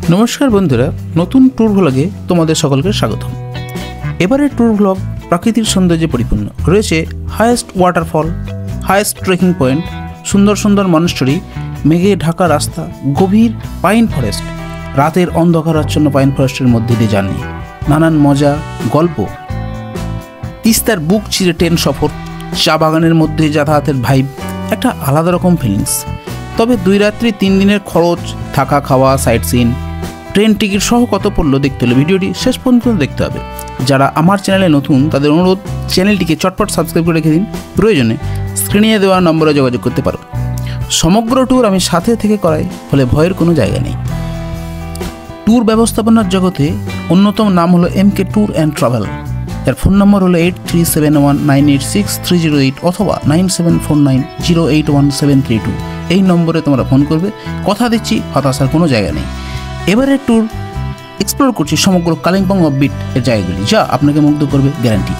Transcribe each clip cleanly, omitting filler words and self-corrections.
নমস্কার বন্ধুরা, নতুন ট্যুর ভ্লগে তোমাদের সকলকে স্বাগতম। এবারের ট্যুর ভ্লগ প্রাকৃতিক সৌন্দর্যে পরিপূর্ণ রয়েছে। Highest waterfall, highest trekking point, সুন্দর সুন্দর মনস্টারি, মেঘে ঢাকা রাস্তা, গভীর পাইন ফরেস্ট, রাতের অন্ধকারাচ্ছন্ন পাইন ফরেস্টের মধ্যে দিয়ে জার্নি, নানান মজা গল্প, তিস্তার বুক চিরে ট্রেন সফর, চা বাগানের মধ্যে যাতায়াতের ভাইব, একটা আলাদা রকম ফিলিংস। তবে 2 রাত্রি 3 দিনের খরচ, থাকা খাওয়া, সাইট সিন, ট্রেন টিকিট সহ কত পড়লো দেখতে হলে ভিডিওটি শেষ পর্যন্ত দেখতে হবে। যারা আমার চ্যানেলে নতুন তাদের অনুরোধ, চ্যানেলটিকে চটপট সাবস্ক্রাইব করে রেখে দিন। প্রয়োজনে স্ক্রিনে দেওয়া নম্বরে যোগাযোগ করতে পারো। সমগ্র ট্যুর আমি সাথে থেকে করাই, ফলে ভয়ের কোনো জায়গা নেই। ট্যুর ব্যবস্থাপনার জগতে অন্যতম নাম হলো MK ট্যুর অ্যান্ড ট্রাভেল। এর ফোন নম্বর হলো 8371986308 অথবা 9749081732। এই নম্বরে তোমরা ফোন করবে। কথা দিচ্ছি, হতাশার কোনো জায়গা নেই। এবারে ট্যুর এক্সপ্লোর করছি সমগ্র কালিম্পং অফবিট এর জায়গাগুলি, যা আপনাকে মুগ্ধ করবে, গ্যারান্টি।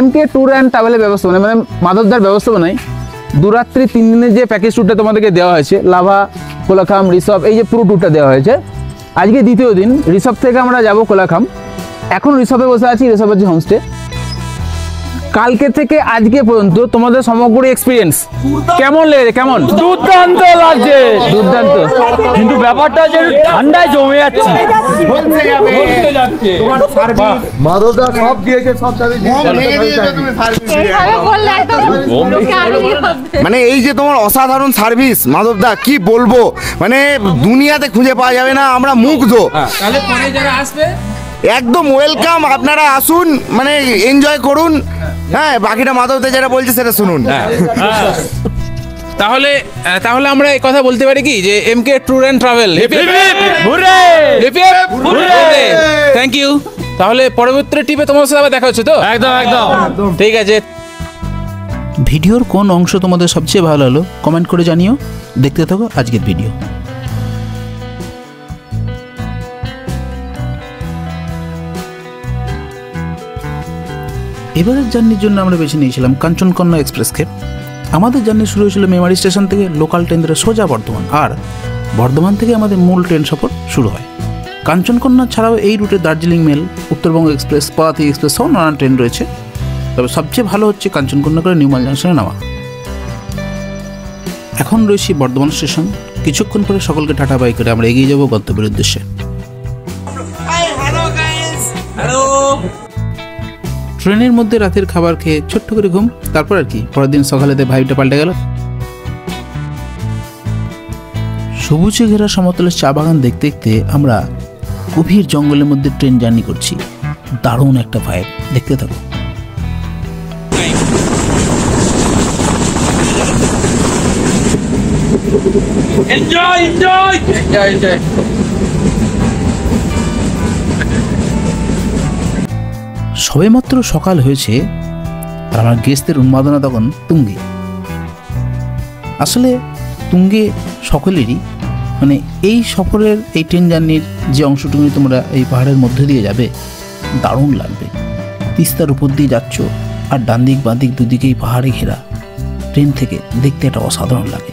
MK ট্যুর অ্যান্ড ট্রাভেলের ব্যবস্থাপনা মানে মাধবদার ব্যবস্থাপনায় 2 রাত্রি 3 দিনের যে প্যাকেজ ট্যুরটা তোমাদেরকে দেওয়া হয়েছে, লাভা, কোলাখাম, ঋষভ, এই যে পুরো ট্যুরটা দেওয়া হয়েছে। আজকে দ্বিতীয় দিন। ঋষভ থেকে আমরা যাব কোলাখাম। এখন ঋষভে বসে আছি, ঋষভের যে হোমস্টে। কালকে থেকে আজকে পর্যন্ত তোমাদের সমগ্র এক্সপিরিয়েন্স কেমন লেগেছে? কেমন? দুর্দান্ত লাগছে, দুর্দান্ত। কিন্তু ব্যাপারটা যে ঠান্ডায় জমে যাচ্ছে। মাধবদা সব দিয়েছে, সব মানে এই যে তোমার অসাধারণ সার্ভিস মাধবদা, কি বলবো, মানে দুনিয়াতে খুঁজে পাওয়া যাবে না। আমরা মুগ্ধ। তাহলে পরে যারা আসবে একদম ওয়েলকাম, আপনারা আসুন, মানে এনজয় করুন। হ্যাঁ, বাকিটা মাধবদা যেটা বলছে সেটা শুনুন। তাহলে আমরা এই কথা বলতে পারি কি যে MK tour and travel, thank you. তাহলে পরবর্তী ট্রিপে তোমার সাথে আবার দেখা হচ্ছে তো? একদম একদম ঠিক আছে। ভিডিওর কোন অংশ তোমাদের সবচেয়ে ভালো হলো কমেন্ট করে জানিও। দেখতে থাকো আজকের ভিডিও। এবারের জার্নির জন্য আমরা বেছে নিয়েছিলাম কাঞ্চনকন্যা এক্সপ্রেসকে। আমাদের জার্নি শুরু হয়েছিল মেমারি স্টেশন থেকে, লোকাল ট্রেন ধরে সোজা বর্ধমান, আর বর্ধমান থেকে আমাদের মূল ট্রেন সফর শুরু হয়। কাঞ্চনকন্যা ছাড়াও এই রুটে দার্জিলিং মেল, উত্তরবঙ্গ এক্সপ্রেস, পদাতিক এক্সপ্রেস সহ নানান ট্রেন রয়েছে। তবে সবচেয়ে ভালো হচ্ছে কাঞ্চনকন্যা করে নিউমাল জাংশনে নামা। এখন রয়েছি বর্ধমান স্টেশন। কিছুক্ষণ পরে সকলকে টাটা বাই করে আমরা এগিয়ে যাব গন্তব্যের উদ্দেশ্যে। ট্রেনের মধ্যে রাতের খাবার খেয়ে ছোট্ট করে ঘুম, তারপর আর কি পরের দিন সকালেতে ভাইবটা পাল্টে গেল। সবুজে ঘেরা সমতলের চা বাগান দেখতে দেখতে আমরা গভীর জঙ্গলের মধ্যে ট্রেন জার্নি করছি। দারুণ একটা ভাইব, দেখতে থাকো। Enjoy enjoy enjoy. সবেমাত্র সকাল হয়েছে আর আমার গেস্টদের উন্মাদনা তখন তুঙ্গে। আসলে তুঙ্গে সকলেরই, মানে এই সফরের এই ট্রেন জার্নির যে অংশটুকু তোমরা এই পাহাড়ের মধ্যে দিয়ে যাবে, দারুণ লাগবে। তিস্তার উপর দিয়ে যাচ্ছ আর ডান দিক বাঁ দিক দুদিকেই পাহাড়ে ঘেরা। ট্রেন থেকে দেখতে একটা অসাধারণ লাগে।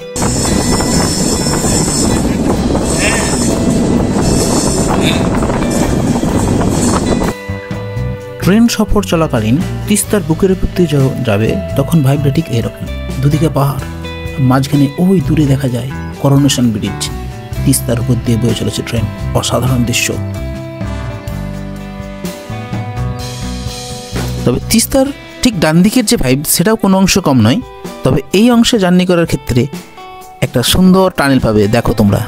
ট্রেন সফর চলাকালীন তিস্তার বুকের উপর দিয়ে যাবে, তখন ভাইবটা ঠিক এরকম। দুদিকে পাহাড়, মাঝখানে ওই দূরে দেখা যায় করোনেশন ব্রিজ। তিস্তার উপর দিয়ে বয়ে চলেছে ট্রেন, অসাধারণ দৃশ্য। তবে তিস্তার ঠিক ডান দিকের যে ভাইব, সেটাও কোনো অংশ কম নয়। তবে এই অংশে জার্নি করার ক্ষেত্রে একটা সুন্দর টানেল পাবে, দেখো তোমরা।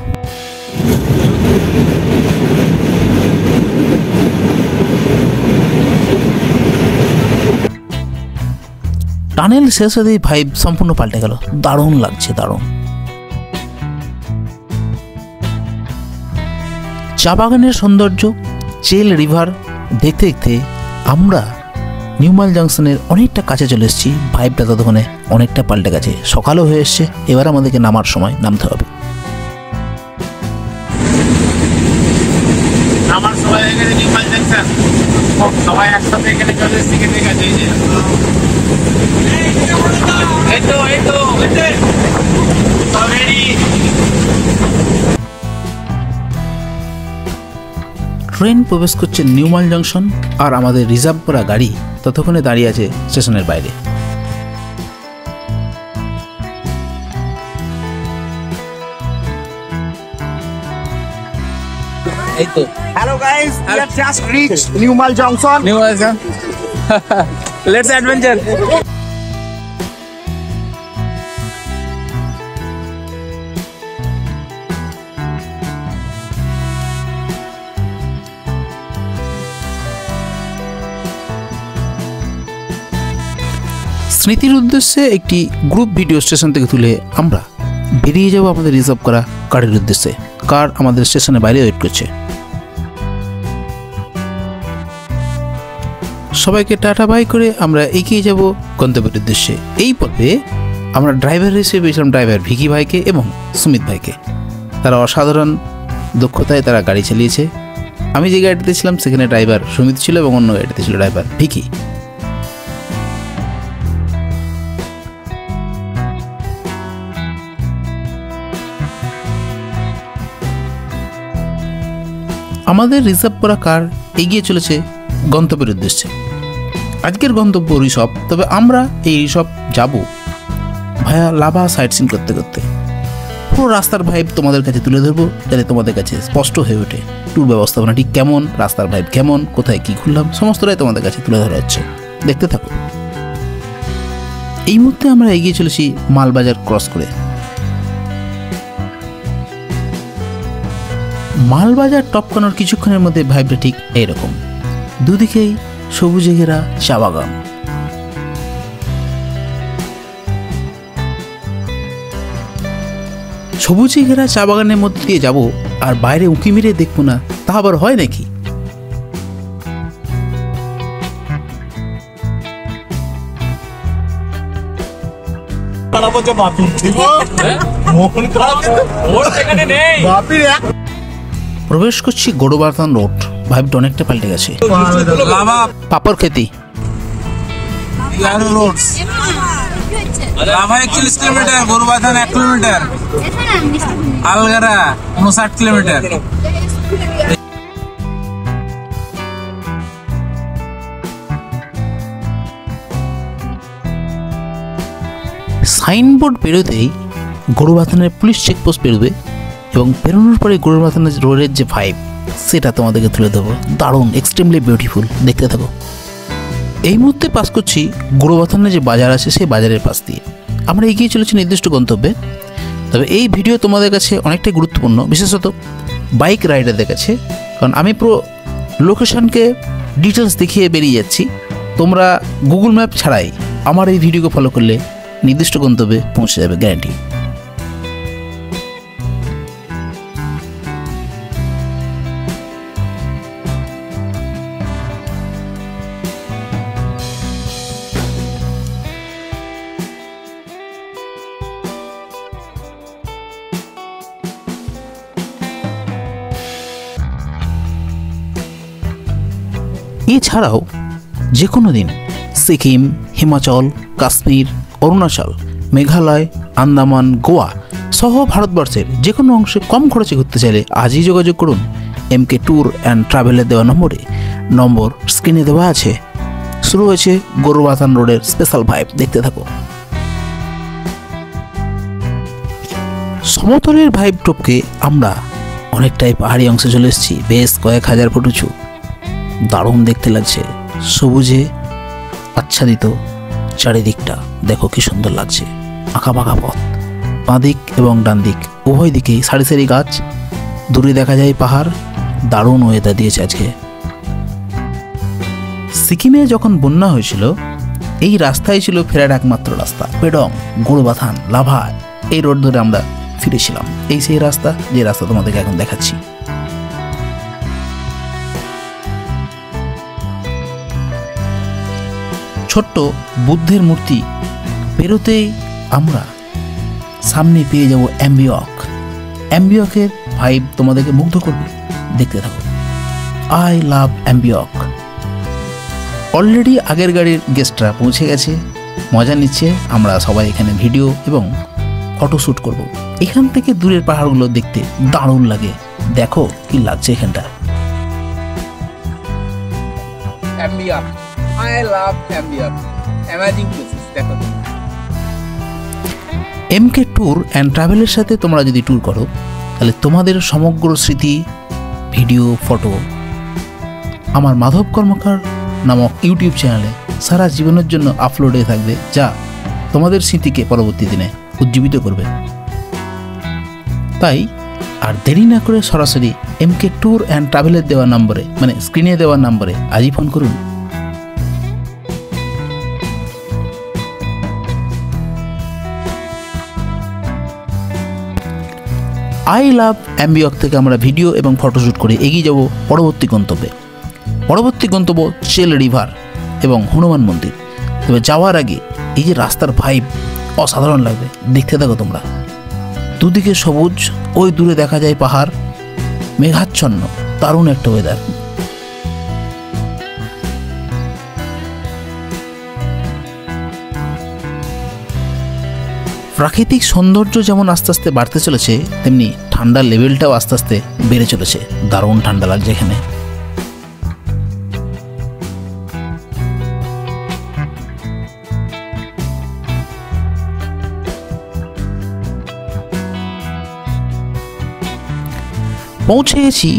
টানেল শেষ হতেই ভাইব সম্পূর্ণ পাল্টে গেল, দারুণ লাগছে, দারুণ। চা বাগানের সৌন্দর্য, চেল রিভার দেখতে দেখতে আমরা নিউমাল জাংশনের অনেকটা কাছে চলে এসেছি। ভাইবটা ততক্ষণে অনেকটা পাল্টে গেছে, সকালও হয়ে এসছে। এবার আমাদেরকে নামার সময় নামতে হবে। আমার সবাই এখানে নিউমাল জাংশন, সবাই একসাথে এখানে চলে এসেছি। ঠিক আছে, এই তো ট্রেন প্রবেশ করছে নিউমাল জংশন, আর আমাদের রিজার্ভ করা গাড়ি ততক্ষণে দাঁড়িয়ে আছে স্টেশনের বাইরে। Hello guys, we have just reached Newmal Junction. Let's adventure. স্মৃতির উদ্দেশ্যে একটি গ্রুপ ভিডিও স্টেশন থেকে তুলে আমরা বেরিয়ে যাব আমাদের রিজার্ভ করা কারের উদ্দেশ্যে। কার আমাদের স্টেশনের বাইরে ওয়েট করছে। সবাইকে টাটা বাই করে আমরা এগিয়ে যাব গন্তব্যের উদ্দেশ্যে। এই পর্বে আমরা ড্রাইভার হিসেবে পেয়েছিলাম ড্রাইভার ভিকি ভাইকে এবং সুমিত ভাইকে। তারা অসাধারণ দক্ষতায় তারা গাড়ি চালিয়েছে। আমি যে গাড়িতে ছিলাম সেখানে ড্রাইভার সুমিত ছিল এবং অন্য গাড়িতে ছিল ড্রাইভার ভিকি। আমাদের রিজার্ভ করা কার এগিয়ে চলেছে গন্তব্যের উদ্দেশ্যে। আজকের গন্তব্য ঋষভ, তবে আমরা এই ঋষভ যাব ভায়া লাভা সাইট সিন করতে করতে। পুরো রাস্তার ভাইব তোমাদের কাছে তুলে ধরবো যাতে তোমাদের কাছে স্পষ্ট হয়ে ওঠে ট্যুর ব্যবস্থাপনা ঠিক কেমন, রাস্তার ভাইব কেমন, কোথায় কী ঘুরলাম, সমস্তটাই তোমাদের কাছে তুলে ধরা হচ্ছে। দেখতে থাকো। এই মুহূর্তে আমরা এগিয়ে চলেছি মালবাজার ক্রস করে। মালবাজার টপকানোর কিছুক্ষণের মধ্যে ভাইবটা ঠিক এইরকম, দুদিকেই সবুজে ঘেরা চা বাগান। সবুজে ঘেরা চা বাগানের মধ্যে দিয়ে যাব আর বাইরে উঁকি মেরে দেখবো না, তা আবার হয় নাকি? প্রবেশ করছি গরুবাথান রোড। ভাইবটা অনেকটা পাল্টে গেছে। Paparkheti Lava 41 kilometre, Gorubathan 1 kilometre, Algarah 59 kilometre. Signboard পেরোতেই গরুবাথানের পুলিশ চেকপোস্ট পেরোবে এবং পেরোনোর পরে গরুবাথানের রোডের যে ভাইব সেটা তোমাদেরকে তুলে দেবো। দারুণ, এক্সট্রিমলি বিউটিফুল। দেখতে থাকো। এই মুহূর্তে পাস করছি গরুবাথানের যে বাজার আছে সেই বাজারের পাশ দিয়ে। আমরা এগিয়ে চলেছি নির্দিষ্ট গন্তব্যে। তবে এই ভিডিও তোমাদের কাছে অনেকটাই গুরুত্বপূর্ণ, বিশেষত বাইক রাইডারদের কাছে, কারণ আমি পুরো লোকেশনকে ডিটেলস দেখিয়ে বেরিয়ে যাচ্ছি। তোমরা গুগল ম্যাপ ছাড়াই আমার এই ভিডিওকে ফলো করলে নির্দিষ্ট গন্তব্যে পৌঁছে যাবে, গ্যারান্টি। এছাড়াও যে কোনো দিন সিকিম, হিমাচল, কাশ্মীর, অরুণাচল, মেঘালয়, আন্দামান, গোয়া সহ ভারতবর্ষের যে কোনো অংশে কম খরচে ঘুরতে চাইলে আজই যোগাযোগ করুন MK ট্যুর অ্যান্ড ট্রাভেলের দেওয়া নম্বরে। নম্বর স্ক্রিনে দেওয়া আছে। শুরু হয়েছে গরুবাথান রোডের স্পেশাল ভাইব। দেখতে থাকো। সমতলের ভাইব টপকে আমরা অনেকটাই পাহাড়ি অংশে চলে এসেছি, বেশ কয়েক হাজার ফুট উঁচু। দারুণ দেখতে লাগছে, সবুজে আচ্ছাদিত চারিদিকটা। দেখো কি সুন্দর লাগছে। আঁকা বাঁকা পথ, বাঁদিক এবং ডান দিক উভয় দিকেই সারি সারি গাছ, দূরে দেখা যায় পাহাড়। দারুণ ওয়েদার দিয়েছে আজকে। সিকিমে যখন বন্যা হয়েছিল এই রাস্তাই ছিল ফেরার একমাত্র রাস্তা। পেডং, গরুবাথান, লাভা এই রোড ধরে আমরা ফিরেছিলাম। এই সেই রাস্তা, যে রাস্তা তোমাদেরকে এখন দেখাচ্ছি। ছোট্ট বুদ্ধের মূর্তি পেরোতেই আমরা সামনে পেয়ে যাব অ্যাম্বিয়ক। অ্যাম্বিয়কের ভাইব তোমাদেরকে মুগ্ধ করবে। দেখতে থাকো। I love Ambiok. অলরেডি আগের গাড়ির গেস্টরা পৌঁছে গেছে, মজা নিচ্ছে। আমরা সবাই এখানে ভিডিও এবং ফটো শ্যুট করব। এখান থেকে দূরের পাহাড়গুলো দেখতে দারুণ লাগে। দেখো কি লাগছে এখানটা। অ্যাম্বিয়ার, আই লাভ অ্যাম্বিয়ার, অ্যামেজিং প্লেসেস। দেখো এমকে ট্যুর অ্যান্ড ট্রাভেলের সাথে তোমরা যদি ট্যুর করো তাহলে তোমাদের সমগ্র স্মৃতি, ভিডিও, ফটো আমার মাধব কর্মকার নামক ইউটিউব চ্যানেলে সারা জীবনের জন্য আপলোড হয়ে থাকবে, যা তোমাদের স্মৃতিকে পরবর্তী দিনে উজ্জীবিত করবে। তাই আর দেরি না করে সরাসরি এমকে ট্যুর অ্যান্ড ট্রাভেলের দেওয়া নম্বরে, মানে স্ক্রিনে দেওয়া নম্বরে আজই ফোন করুন। আই লাভ অ্যাম্বিয়ক থেকে আমরা ভিডিও এবং ফটোশ্যুট করে এগিয়ে যাব পরবর্তী গন্তব্যে। পরবর্তী গন্তব্য চেল রিভার এবং হনুমান মন্দির। তবে যাওয়ার আগে এই যে রাস্তার ভাইব অসাধারণ লাগবে, দেখতে থাকো তোমরা। দুদিকে সবুজ, ওই দূরে দেখা যায় পাহাড়, মেঘাচ্ছন্ন, দারুণ একটা ওয়েদার। প্রাকৃতিক সৌন্দর্য যেমন আস্তে আস্তে বাড়তে চলেছে, তেমনি ঠান্ডার লেভেলটাও আস্তে আস্তে বেড়ে চলেছে। দারুণ ঠান্ডা লাগছে এখানে। পৌঁছে গেছি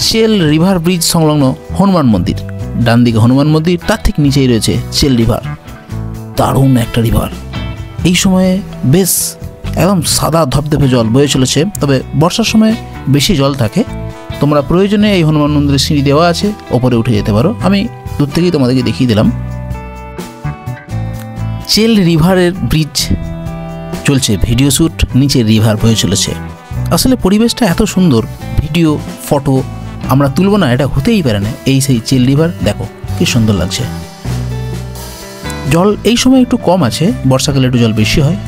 চেল রিভার ব্রিজ সংলগ্ন হনুমান মন্দির। ডান দিকে হনুমান মন্দির, তার ঠিক নিচেই রয়েছে চেল রিভার। দারুণ একটা রিভার। এই সময়ে বেশ একদম সাদা ধপধপে জল বয়ে চলেছে, তবে বর্ষার সময় বেশি জল থাকে। তোমরা প্রয়োজনে এই হনুমান মন্দিরের সিঁড়ি দেওয়া আছে, ওপরে উঠে যেতে পারো। আমি দূর থেকেই তোমাদেরকে দেখিয়ে দিলাম। চেল রিভারের ব্রিজ চলছে ভিডিও শ্যুট, নিচে রিভার বয়ে চলেছে। আসলে পরিবেশটা এত সুন্দর, ভিডিও ফটো আমরা তুলবো না এটা হতেই পারে না। এই সেই চেল রিভার, দেখো কি সুন্দর লাগছে। জল এই সময় একটু কম আছে, বর্ষাকালে একটু জল বেশি হয়।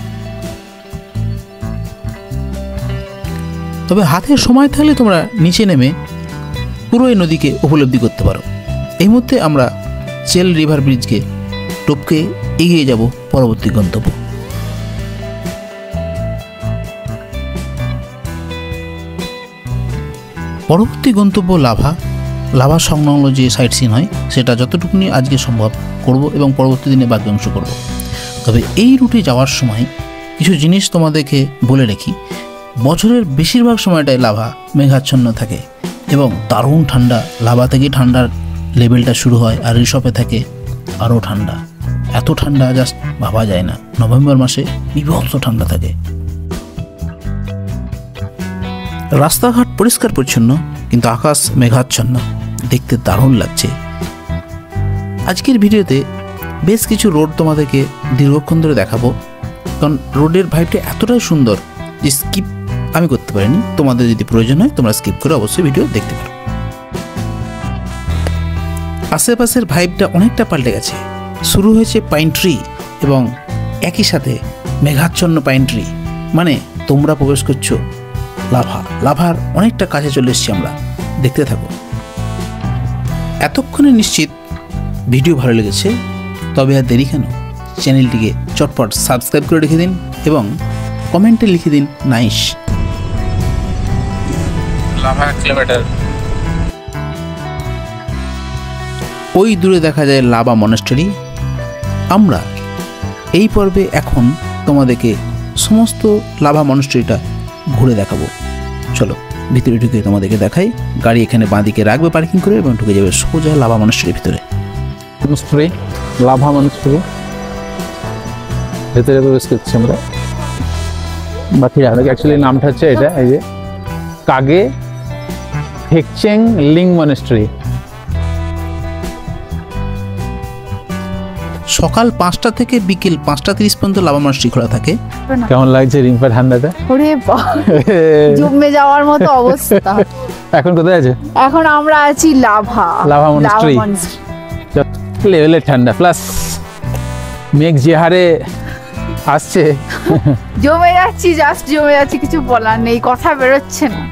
তবে হাতে সময় থাকলে তোমরা নিচে নেমে পুরো এই নদীকে উপলব্ধি করতে পারো। এই মুহূর্তে আমরা চেল রিভার ব্রিজকে টপকে এগিয়ে যাব পরবর্তী গন্তব্য। পরবর্তী গন্তব্য লাভা। লাভা সংলগ্ন যে সাইট সিন হয় সেটা যতটুকুনি আজকে সম্ভব করব এবং পরবর্তী দিনে বাকি অংশ করব। তবে এই রুটে যাওয়ার সময় কিছু জিনিস তোমাদেরকে বলে রাখি। বছরের বেশিরভাগ সময়টাই লাভা মেঘাচ্ছন্ন থাকে এবং দারুণ ঠান্ডা। লাভা থেকেই ঠান্ডার লেভেলটা শুরু হয়, আর ঋষভে থাকে আরও ঠান্ডা। এত ঠান্ডা জাস্ট ভাবা যায় না। নভেম্বর মাসে বিভৎস ঠান্ডা থাকে। রাস্তাঘাট পরিষ্কার পরিচ্ছন্ন, কিন্তু আকাশ মেঘাচ্ছন্ন, দেখতে দারুণ লাগছে। আজকের ভিডিওতে বেশ কিছু রোড তোমাদেরকে দীর্ঘক্ষণ ধরে দেখাবো, কারণ রোডের ভাইবটা এতটাই সুন্দর যে স্কিপ আমি করতে পারিনি। তোমাদের যদি প্রয়োজন হয় তোমরা স্কিপ করে অবশ্যই ভিডিও দেখতে পারো। আশেপাশের ভাইবটা অনেকটা পাল্টে গেছে। শুরু হয়েছে পাইন ট্রি এবং একই সাথে মেঘাচ্ছন্ন পাইন ট্রি, মানে তোমরা প্রবেশ করছো লাভা। লাভার অনেকটা কাছে চলে এসেছি আমরা, দেখতে থাকো। এতক্ষণে নিশ্চিত ভিডিও ভালো লেগেছে, তবে আর দেরি কেন, চ্যানেলটিকে চটপট সাবস্ক্রাইব করে রেখে দিন এবং কমেন্টে লিখে দিন নাইস। Lava 1 kilometre. ওই দূরে দেখা যায় লাভা মনাস্টারি। আমরা এই পর্বে এখন তোমাদেরকে সমস্ত লাভা মনাস্টারিটা ঘুরে দেখাবো। চলো ভিতরে ঢুকে তোমাদেরকে দেখাই। গাড়ি এখানে বাঁদিকে রাখবে পার্কিং করে এবং ঢুকে যাবে সোজা লাভা মনাস্টারির ভিতরে। মনস্ট্রি, লাভা মনস্ট্রি ভেতরে প্রবেশ করছি আমরা। বাকি অ্যাকচুয়ালি নামটা হচ্ছে এটা, এই যে কাগে হেকচেং লিং মনস্ট্রি। সকাল 5টা থেকে বিকেল 5টা 30 পর্যন্ত লাভা মনাস্টারি খোলা থাকে। কেমন লাগছে রিম্পা ঠান্ডাটা? ওরে জমে যাওয়ার মতো অবস্থা। এখন কোথায় আছে? এখন আমরা আছি লাভা মনস্ট্রি। লেভেলের ঠান্ডা, প্লাস মেঘ যে হারে আসছে, জমে যাচ্ছি, জাস্ট জমে যাচ্ছি, কিছু বলার নেই, কথা বেরোচ্ছে না।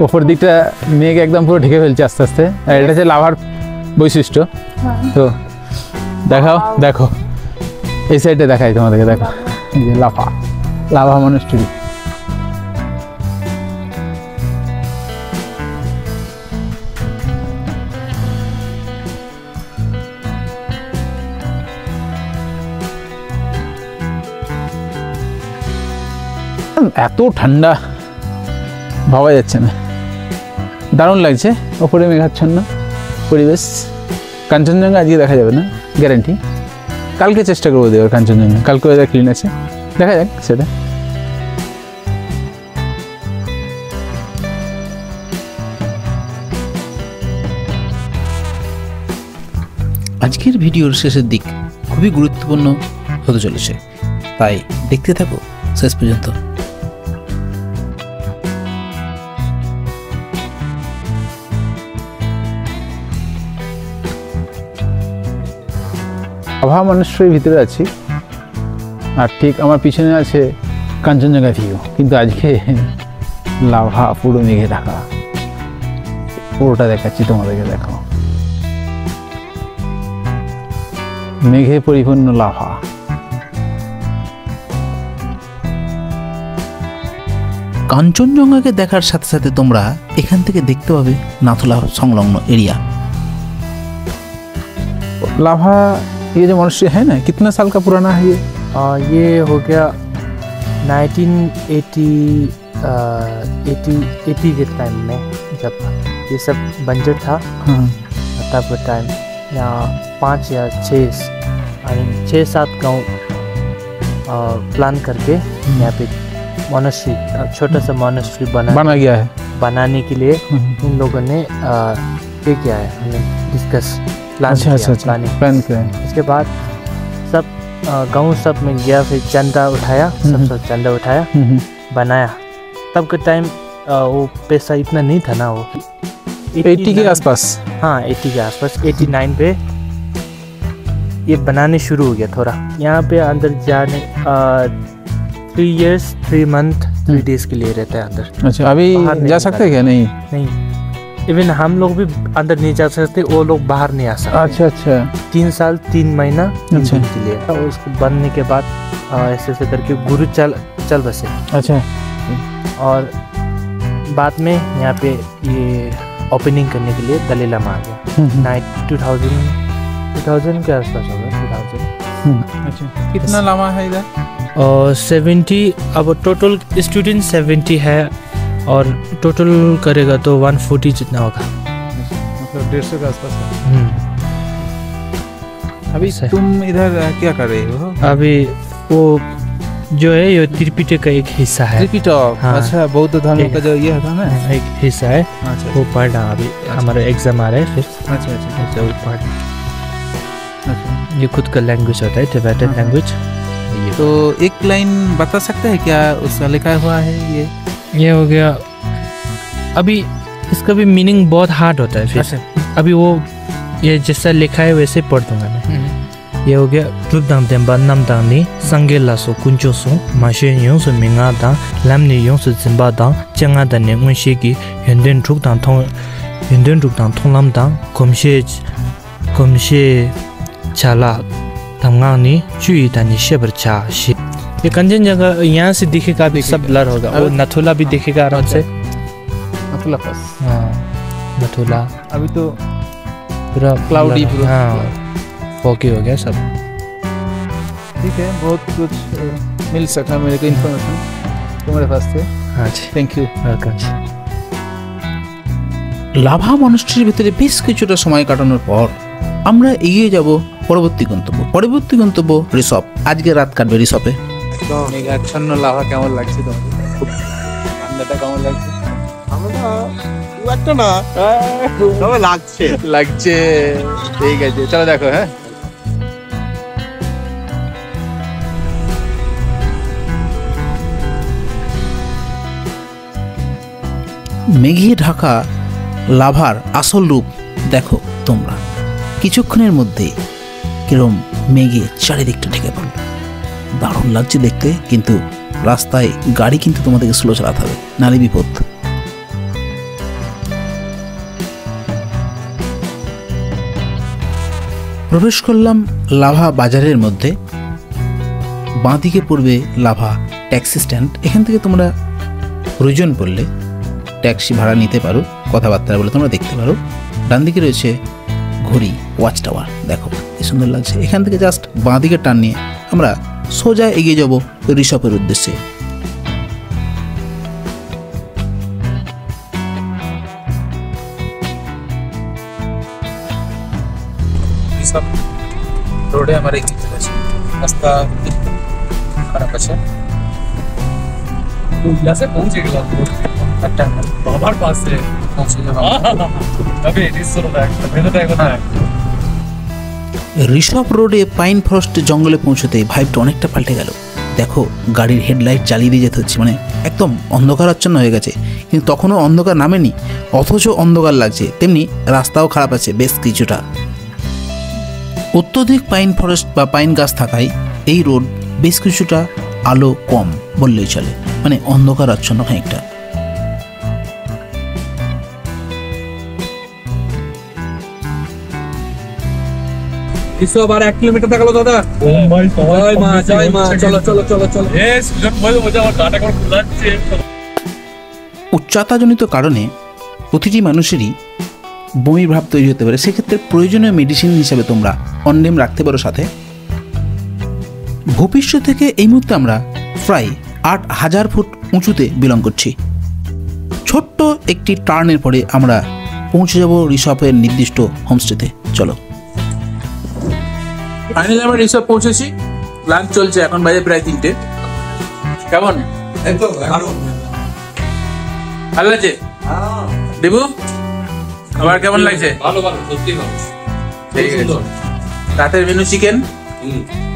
ওপর দিকটা মেঘ একদম পুরো ঢেকে ফেলছে আস্তে আস্তে। আর এটা হচ্ছে লাভার বৈশিষ্ট্য। তো দেখাও, দেখো এই সাইডে দেখাই তোমাদেরকে, দেখো এই যে লাভা মনস্ট্রি। এত ঠান্ডা ভাবা যাচ্ছে না, দারুণ লাগছে। ওপরে মেঘাচ্ছন্ন পরিবেশ। কাঞ্চনজঙ্ঘা আজকে দেখা যাবে না গ্যারান্টি, কালকে চেষ্টা করবো দেওয়ার কাঞ্চনজঙ্ঘা, কালকে ওয়েদার ক্লিন আছে, দেখা যাক সেটা। আজকের ভিডিওর শেষের দিক খুবই গুরুত্বপূর্ণ হতে চলেছে, তাই দেখতে থাকো শেষ পর্যন্ত। আভা মনেশ্বরীর ভিতরে আছি, আর ঠিক আমার পিছনে আছে কাঞ্চনজঙ্ঘা ভিউ, কিন্তু আজকে লাভা পুরো মেঘে ঢাকা। পুরোটা দেখাচ্ছি তোমাদেরকে, দেখো মেঘে পরিপূর্ণ লাভা। কাঞ্চনজঙ্ঘাকে দেখার সাথে সাথে তোমরা এখান থেকে দেখতে পাবে নাথুলা সংলগ্ন एरिया। लाभा ये जो मनुष्य है ना, कितना साल का पुराना है ये? ये हो गया 1980 के टाइम में, जब ये सब बंजर था तब टाइम यहाँ 5 या 6-7 गांव प्लान करके यहाँ पे मोनेस्ट्री, छोटा सा मोनेस्ट्री बना गया है। बनाने के लिए इन लोगों ने ये किया है, हमें डिस्कस प्लान किया। इसके बाद सब गांव सब में गया, फिर चंदा उठाया, सब चंदा उठाया, बनाया। तब के टाइम वो पैसा इतना नहीं था ना, वो 80 के आसपास। हाँ 80 के आसपास, 89 पे ये बनाने शुरू हो गया थोड़ा। यहाँ पे अंदर जाने 3 years 3 month 3 days के लिए रहता है अंदर। अच्छा, अभी जा सकते हैं क्या? नहीं नहीं, इवन हम लोग भी अंदर नहीं जा सकते, वो लोग बाहर नहीं आ सकते। अच्छा अच्छा, 3 साल 3 महीना 3 अच्छा। दिन के लिए। और उसको बनने के बाद ऐसे ऐसे करके गुरु चल बसे। अच्छा, और बाद में यहाँ पे ये ओपनिंग करने के लिए दलाई लामा आ गया। 2000 के आसपास होगा, 2000। अच्छा, कितना लामा है इधर? और 70, अब टोटल स्टूडेंट 70 है, और टोटल करेगा तो 140 जितना होगा, मतलब 150 के आसपास। अभी सही। तुम इधर क्या कर रहे हो? अभी वो जो है ये त्रिपिटक का एक हिस्सा है। त्रिपिटक, हाँ। अच्छा, बौद्ध धर्म का जो ये था ना। एक हिस्सा है, अच्छा वो पढ़ रहा अभी। हमारा एग्जाम आ रहा है, फिर अच्छा अच्छा ऐसे वो पढ़। अच्छा। ये खुद का लैंग्वेज होता है, टिबेटन हाँ। लैंग्वेज। तो एक लाइन बता सकते हैं क्या उसका लिखा हुआ है? ये हो गया। अभी इसका भी मीनिंग बहुत हार्ड होता है, फिर अभी वो ये जैसा लिखा है वैसे पढ़ दूंगा मैं। ये हो गया रुदांग देंबा नामदांग नि संगे लासो कुंचो सो माशे यों सो मिंगा दांग लामने यों सो जिंबा दांग चंगा दने मुंशी की हिंदन ठुक दांग थों लाम दांग कोमशे चाला तंगांग नि चुई दानी शेबर चा शे। ये कंचनजंगा यहाँ से दिखेगा, अभी सब ब्लर होगा। वो नथुला भी दिखेगा आराम से। नथुला पास। हाँ नथुला अभी तो पूरा क्लाउडी, blur है। पूरा हाँ फोकी हो गया सब। ठीक है, बहुत कुछ मिल सका मेरे को इन्फॉर्मेशन तुम्हारे पास से। हाँ जी, थैंक यू। वेलकम। লাভা মনস্ট্রির ভিতরে বেশ কিছুটা সময় কাটানোর পর আমরা এগিয়ে যাব পরবর্তী গন্তব্য রিসপ। আজকে রাত কাটবে রিসপে। মেঘাচ্ছন্ন লাভা কেমন লাগছে তোমার? খুব ঠান্ডাটা কেমন লাগছে? লাগছে। ঠিক আছে, চলো দেখো। হ্যাঁ, মেঘে ঢাকা লাভার আসল রূপ দেখো তোমরা। কিছুক্ষণের মধ্যে কিরম মেঘে চারিদিকটা ঢেকে পড়ল। দারুণ লাগছে দেখতে, কিন্তু রাস্তায় গাড়ি কিন্তু তোমাদেরকে স্লো চালাতে হবে, নালে বিপদ। প্রবেশ করলাম লাভা বাজারের মধ্যে। বাঁদিকে পড়বে লাভা ট্যাক্সি স্ট্যান্ড। এখান থেকে তোমরা প্রয়োজন পড়লে ট্যাক্সি ভাড়া নিতে পারো, কথাবার্তা বলে তোমরা দেখতে পারো। ডান দিকে রয়েছে ঘড়ি ওয়াচ টাওয়ার, দেখো কি সুন্দর লাগছে। এখান থেকে জাস্ট বাঁ দিকে টান নিয়ে আমরা সোজা এগিয়ে যাব রিসপের উদ্দেশ্যে। सब रोडे हमारे की चले আছে রাস্তা খারাপ আছে से पहुंचे गया একটা बाबार पास से পৌঁছে যাব अभी इस सुनो मैंने तो एक ঋষভ রোডে পাইন ফরেস্ট জঙ্গলে পৌঁছতে ভাইবটা অনেকটা পাল্টে গেল। দেখো গাড়ির হেডলাইট জ্বালিয়ে দিয়ে যেতে হচ্ছে, মানে একদম অন্ধকারাচ্ছন্ন হয়ে গেছে, কিন্তু তখনও অন্ধকার নামেনি, অথচ অন্ধকার লাগছে। তেমনি রাস্তাও খারাপ আছে বেশ কিছুটা। অত্যধিক পাইন ফরেস্ট বা পাইন গাছ থাকায় এই রোড বেশ কিছুটা আলো কম বললেই চলে, মানে অন্ধকার আচ্ছন্ন খানিকটা। इसको बार 1 किलोमीटर तक लो दादा ओ भाई जय मां चलो चलो चलो चलो ए सुजन भाई मजा और डाटा कोड खुलाচ্ছে উচ্চতাজনিত কারণে প্রতিটি মানুষেরই বমি ভাব তৈরি হতে পারে। সেক্ষেত্রে প্রয়োজনীয় মেডিসিন হিসাবে তোমরা অনডেম রাখতে পারো সাথে। ভূপৃষ্ঠ থেকে এই মুহূর্তে আমরা প্রায় 8000 ফুট উঁচুতে বিলং করছি। ছোট্ট একটি টার্নের পরে আমরা পৌঁছে যাব ঋষভের নির্দিষ্ট হোমস্টেতে। চলো। ফাইনালি আমরা ঋষভ পৌঁছেছি, লাঞ্চ চলছে, এখন বাজে প্রায় 3টে। কেমন ভালো লাগছে দেবু? খাবার কেমন লাগছে? ভালো ভালো সত্যি ভালো ঠিক আছে। রাতের মেনু চিকেন,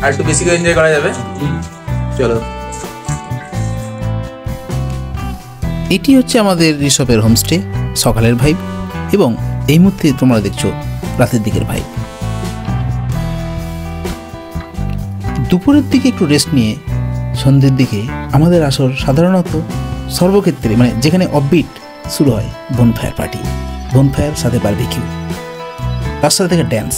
আর একটু বেশি করে এনজয় করা যাবে। চলো। এটি হচ্ছে আমাদের ঋষভের হোমস্টে, সকালের ভাইব, এবং এই মুহূর্তে তোমরা দেখছো রাতের দিকের ভাইব। দুপুরের দিকে একটু রেস্ট নিয়ে সন্ধ্যের দিকে আমাদের আসর সাধারণত সর্বক্ষেত্রে, মানে যেখানে অফবিট শুরু হয়, বনফায়ার পার্টি, বনফায়ার সাথে বারবিকিউ, তার সাথে থেকে ড্যান্স।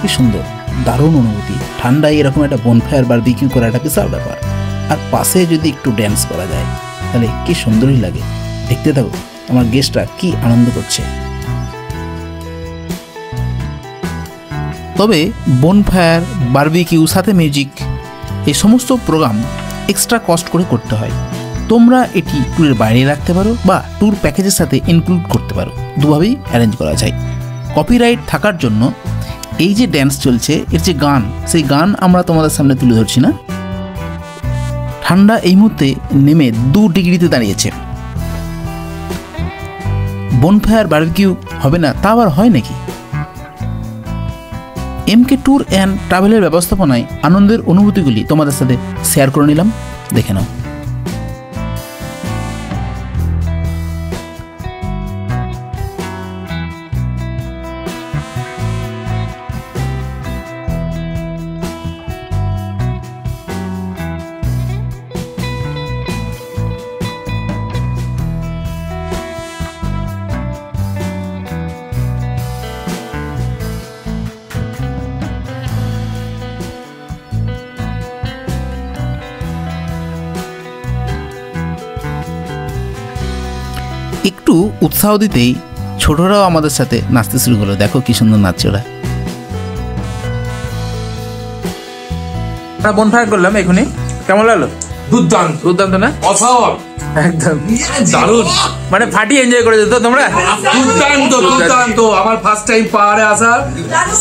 কি সুন্দর, দারুণ অনুভূতি। ঠান্ডায় এরকম একটা বনফায়ার বারবিকিউ করা একটা বিশাল ব্যাপার, আর পাশে যদি একটু ড্যান্স করা যায় তাহলে কি সুন্দরই লাগে। দেখতে থাকো আমার গেস্টরা কি আনন্দ করছে। তবে বনফায়ার, বারবিকিউ সাথে মিউজিক, এই সমস্ত প্রোগ্রাম এক্সট্রা কস্ট করে করতে হয়। তোমরা এটি ট্যুরের বাইরে রাখতে পারো বা ট্যুর প্যাকেজের সাথে ইনক্লুড করতে পারো, দুভাবেই অ্যারেঞ্জ করা যায়। কপিরাইট থাকার জন্য এই যে ড্যান্স চলছে, এর যে গান, সেই গান আমরা তোমাদের সামনে তুলে ধরছি না। ঠান্ডা এই মুহূর্তে নেমে 2 ডিগ্রিতে দাঁড়িয়েছে। বনফায়ার বারবিকিউ হবে না তা আবার হয় নাকি? এমকে ট্যুর অ্যান্ড ট্রাভেলের ব্যবস্থাপনায় আনন্দের অনুভূতিগুলি তোমাদের সাথে শেয়ার করে নিলাম, দেখে নাও। একটু উৎসাহ দিতেই ছোটরাও আমাদের সাথে নাচতে শুরু করলো। দেখো কি সুন্দর নাচছে ওরা। আমরা বনফায়ার করলাম এখনই, কেমন লাগলো? দুর্দান্ত দুর্দান্ত না? অসাধারণ একদম দারুণ মানে ফাটিয়ে এনজয় করেছো তো তোমরা? দুর্দান্ত দুর্দান্ত আমার ফার্স্ট টাইম পাহাড়ে আসা।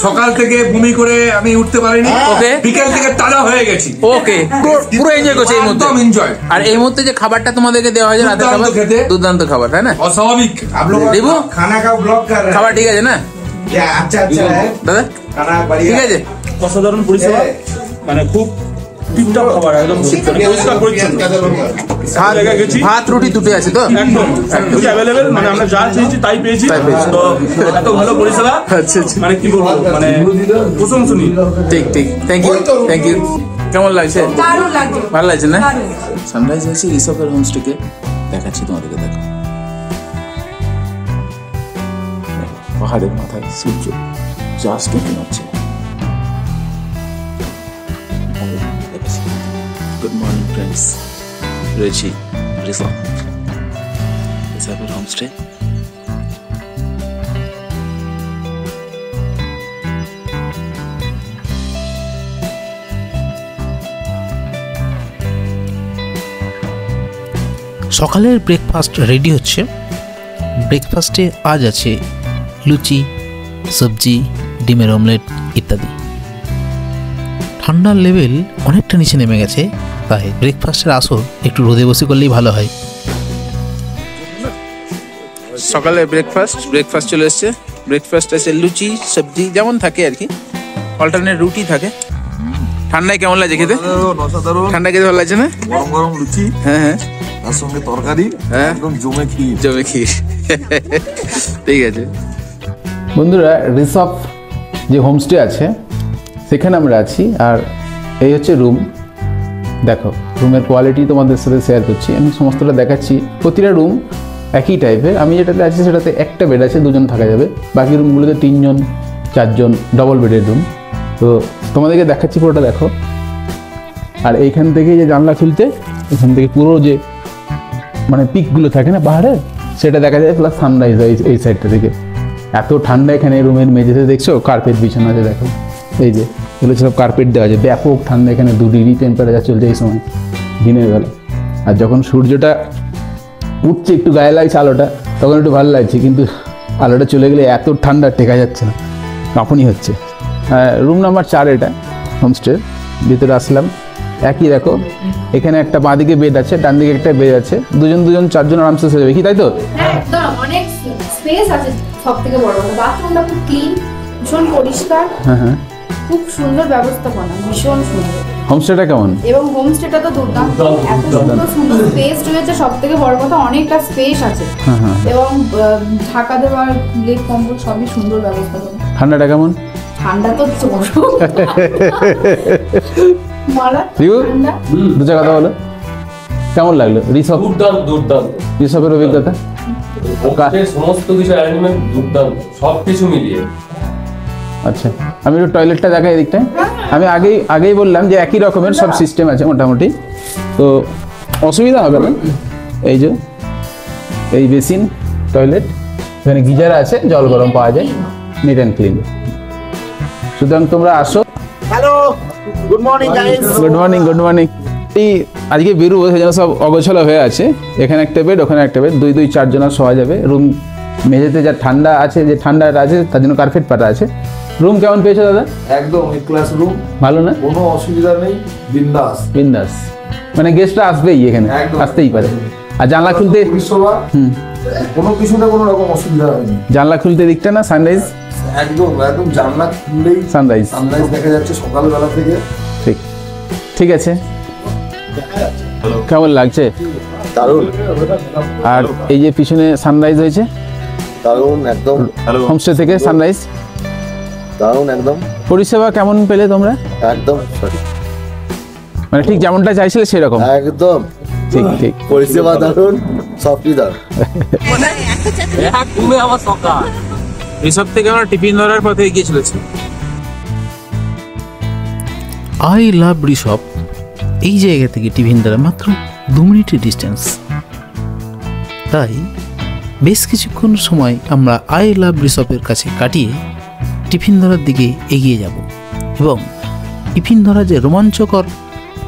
সকাল থেকে বমি করে আমি উঠতে পারিনি, ওকে বিকেল থেকে তাজা হয়ে গেছি। ওকে, পুরো এনজয় করছো এই মুহূর্তে? একদম এনজয়। আর এই মুহূর্তে যে খাবারটা তোমাদেরকে দেওয়া হয়েছে রাতের দুর্দান্ত খাবার, খেতে। দুর্দান্ত খাবার, তাই না? অস্বাভাবিক। দেবু খানা का ब्लॉग कर रहे খাবার ঠিক আছে না हैं अच्छा अच्छा है দাদা? खाना ঠিক बढ़िया আছে। অসাধারণ পরিষেবা, মানে খুব টিপটপ খাবার, একদম পরিষ্কার পরিচ্ছন্ন। ভাত রুটি দুটোই আছে তো? একদম অ্যাভেলেবেল, মানে আমরা যা চেয়েছি তাই পেয়েছি। তো এত ভালো পরিষেবা, আচ্ছা আচ্ছা, মানে কি বলবো, মানে প্রশংসনীয়। ঠিক ঠিক, থ্যাংক ইউ থ্যাংক ইউ। কেমন লাগছে? ভালো লাগছে না? সানরাইজ হয়েছে ঋষভের হোমস্টেকে, দেখাচ্ছি তোমাদেরকে। দেখো পাহাড়ের মাথায় সূর্য জাস্ট উঠে যাচ্ছে। গুড মর্নিং ফ্রেন্ডস, রয়েছি ঋষভের হোমস্টে। সকালের ব্রেকফাস্ট রেডি হচ্ছে। ব্রেকফাস্টে আজ আছে লুচি, সবজি, ডিমের অমলেট ইত্যাদি। ঠান্ডার লেভেল অনেকটা নিচে নেমে গেছে, তাই ব্রেকফাস্টের আসর একটু রোদে বসে করলেই ভালো হয়। সকালে ব্রেকফাস্ট চলে এসছে। ব্রেকফাস্ট আছে লুচি সবজি যেমন থাকে আর কি, অল্টারনেট রুটি থাকে। ঠান্ডায় কেমন লাগে খেতে? ঠান্ডা খেতে ভালো লাগছে না? গরম গরম লুচি, হ্যাঁ, তার সঙ্গে তরকারি, একদম জমে ক্ষীর। ঠিক আছে বন্ধুরা, রিসপ যে হোমস্টে আছে সেখানে আমরা আছি, আর এই হচ্ছে রুম। দেখো রুমের কোয়ালিটি তোমাদের সাথে শেয়ার করছি, আমি সমস্তটা দেখাচ্ছি। প্রতিটা রুম একই টাইপের। আমি যেটাতে আছি সেটাতে একটা বেড আছে, দুজন থাকা যাবে। বাকি রুমগুলোতে 3 জন 4 জন ডবল বেডের রুম। তো তোমাদেরকে দেখাচ্ছি, পুরোটা দেখো। আর এইখান থেকে যে জানলা খুলতে, এখান থেকে পুরো যে মানে পিকগুলো থাকে না পাহাড়ের, সেটা দেখা যায়, প্লাস সানরাইজ হয় এই সাইডটা থেকে। এত ঠান্ডা এখানে। রুমের মেঝেতে দেখছো কার্পেট বিছানো আছে, দেখো এই যে এগুলো সব কার্পেট দেওয়া আছে। ব্যাপক ঠান্ডা এখানে, 2 ডিগ্রি টেম্পারেচার চলছে এই সময় দিনের বেলা। আর যখন সূর্যটা উঠছে একটু গায়ে লাগছে আলোটা, তখন একটু ভালো লাগছে, কিন্তু আলোটা চলে গেলে এত ঠান্ডা টেকা যাচ্ছে না, কাঁপুনি হচ্ছে। রুম নাম্বার 4 এটা হোমস্টে। ভিতরে আসলাম, একই দেখো, এখানে একটা বাঁদিকে বেড আছে, ডান দিকে একটা বেড আছে। 2 জন 2 জন 4 জন আরামসে শুয়ে যাবে, কি তাই তো? একদম অনেক স্পেস আছে। সবথেকে বড় কথা বাথরুমটা খুব ক্লিন, ভীষণ পরিষ্কার। হ্যাঁ, খুব সুন্দর ব্যবস্থাপনা, ভীষণ সুন্দর। হোমস্টেটা কেমন? এবং হোমস্টেটা তো দুর্দান্ত, এত সুন্দর স্পেস রয়েছে। সবথেকে বড় কথা অনেকটা স্পেস আছে, এবং ঢাকা দেওয়ার লেপ কম্বল সবই সুন্দর ব্যবস্থাপনা। ঠান্ডাটা কেমন? ঠান্ডা তো দু জায়গা কথা বলো, কেমন লাগলো রিসপ? দুর্দান্ত। রিসপের অভিজ্ঞতা সমস্ত কিছু অ্যারেঞ্জমেন্ট দুর্দান্ত, সবকিছু মিলিয়ে। আচ্ছা, আমি একটু টয়লেটটা দেখাই এদিকটায়। আমি আগেই বললাম যে একই রকমের সব সিস্টেম আছে মোটামুটি, তো অসুবিধা হবে না। এই যে এই বেসিন টয়লেট, এখানে গিজার আছে, জল গরম পাওয়া যায়, নিট অ্যান্ড ক্লিন। সুতরাং তোমরা আসো। Hello, good morning guys. Good morning, good morning. এই আজকে বেরোবো, সেই জন্য সব অগোছালো হয়ে আছে। এখানে একটা বেড, ওখানে একটা বেড, 2 4 জন শোয়া যাবে। রুম মেঝেতে যা ঠান্ডা আছে, যে ঠান্ডাটা আছে তার জন্য কার্পেট পাতা আছে। রুম কেমন পেয়েছো দাদা? একদম এই ক্লাস রুম, ভালো না? কোনো অসুবিধা নেই, বিন্দাস। বিন্দাস, মানে গেস্টরা আসবেই এখানে, আসতেই পারে। আর জানলা খুলতে পরিষেবা, কোনো কিছুতে কোনো রকম অসুবিধা হয়নি। জানলা খুলতে দিকটা না সানরাইজ, একদম একদম জানলা খুললেই সানরাইজ দেখা যাচ্ছে সকালবেলা থেকে। ঠিক আছে, কেমন লাগছে? দারুণ। আর এই যে পিছনে সানরাইজ হয়েছে, দারুণ একদম। হোমস্টে থেকে সানরাইজ দারুণ একদম। পরিষেবা কেমন পেলে তোমরা? একদম মানে ঠিক যেমনটা চাইছিলে সেরকম? একদম ঠিক। পরিষেবা দারুণ, সবই দারুণ। এসব থেকে আমরা টিফিন ধরার পথে এগিয়ে চলেছি। আই লাভ রিসপ এই জায়গা থেকে টিফিন দ্বারা মাত্র 2 মিনিটের ডিস্টেন্স। তাই বেশ কিছুক্ষণ সময় আমরা আই লাভ রিসপের কাছে কাটিয়ে টিফিন ধরার দিকে এগিয়ে যাব, এবং টিফিন ধরা যে রোমাঞ্চকর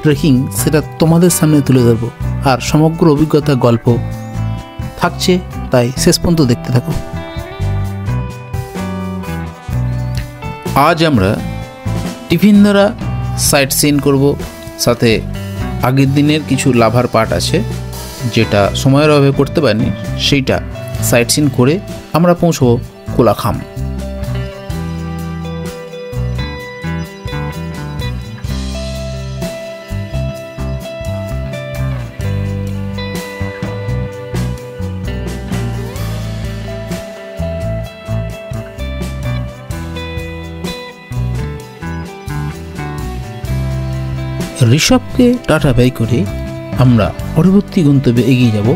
ট্রেকিং সেটা তোমাদের সামনে তুলে ধরবো। আর সমগ্র অভিজ্ঞতা গল্প থাকছে, তাই শেষ পর্যন্ত দেখতে থাকো। আজ আমরা টিফিন ধরা সাইট সিন করব, সাথে আগের দিনের কিছু লাভার পার্ট আছে যেটা সময়ের অভাবে করতে পারিনি, সেইটা সাইট সিন করে আমরা পৌঁছবো কোলাখাম। ঋষভকে টাটা বাই করে আমরা পরবর্তী গন্তব্যে এগিয়ে যাব।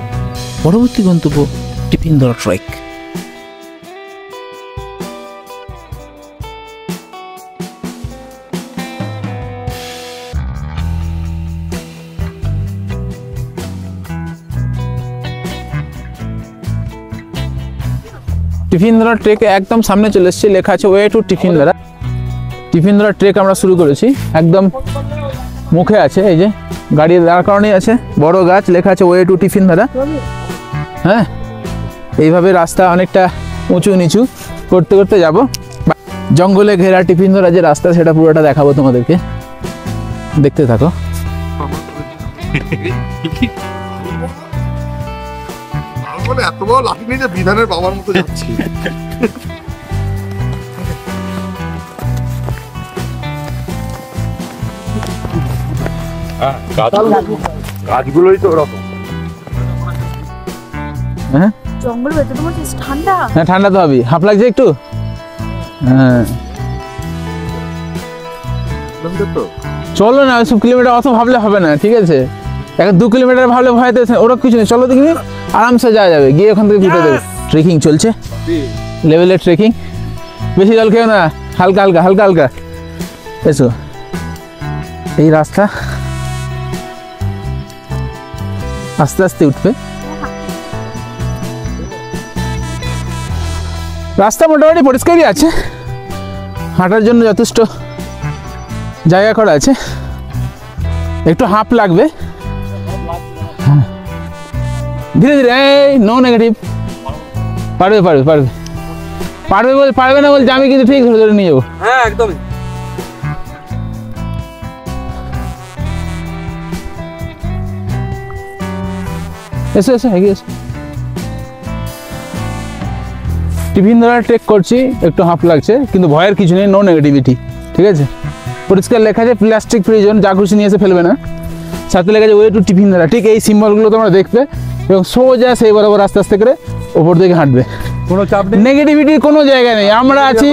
পরবর্তী গন্তব্য টিফিন ধরা ট্রেক। টিফিন ধরা ট্রেক একদম সামনে চলে এসেছে, লেখা আছে ওয়ে টু টিফিন ধরা। টিফিন ধরা ট্রেক আমরা শুরু করেছি, একদম মুখে আছে, এই যে গাড়ি দাঁড় করানোই আছে, বড় গাছ, লেখা আছে ওয়ে টু টিফিন ধরা। হ্যাঁ, এইভাবে রাস্তা অনেকটা উঁচু নিচু করতে করতে যাব। জঙ্গলে ঘেরা টিফিন ধরা যে রাস্তা, সেটা পুরোটা দেখাবো তোমাদেরকে। দেখতে থাকো। এত বড় লাঠি নিয়ে যে বিধানের বাবার মতো যাচ্ছি। গাছগুলোই তো ওরকম। হ্যাঁ জঙ্গল ভেতরে তোমার ঠান্ডা। হ্যাঁ ঠান্ডা তো হবে, হাফ লাগছে একটু। হ্যাঁ চলো না, ওইসব কিলোমিটার অত ভাবলে হবে না, ঠিক আছে? 1-2 কিলোমিটার ভাবলে ভয় তো ওরা কিছু নেই, চলো দেখি আরামসে যাওয়া যাবে। গিয়ে ওখান থেকে ঘুরে দেবে। ট্রেকিং চলছে, লেভেলের ট্রেকিং। বেশি জল খেও না, হালকা হালকা হালকা হালকা। এসো, এই রাস্তা আস্তে আস্তে উঠবে। রাস্তা মোটামুটি পরিষ্কারই আছে, হাঁটার জন্য যথেষ্ট জায়গা করা আছে। একটু হাঁপ লাগবে, ধীরে ধীরে। এই নো নেগেটিভ, পারবে পারবে পারবে পারবে বল, পারবে না বলছে আমি কিন্তু ঠিক ধরে ধরে নিয়ে যাবো। হ্যাঁ একদমই। এসো এসো এগিয়ে এসো। টিফিন ধরা ট্রেক করছি, একটু হাঁপ লাগছে কিন্তু ভয়ের কিছু নেই, নো নেগেটিভিটি, ঠিক আছে? পরিষ্কার লেখা আছে প্লাস্টিক ফ্রি জোন, যা খুশি নিয়ে এসে ফেলবে না। সাথে লেখা আছে ওয়ে টু টিফিন ধরা। ঠিক এই সিম্বলগুলো তোমরা দেখবে এবং সোজা সেই বরাবর আস্তে আস্তে করে ওপর দিকে হাঁটবে। কোনো চাপ নেই, নেগেটিভিটির কোনো জায়গা নেই, আমরা আছি,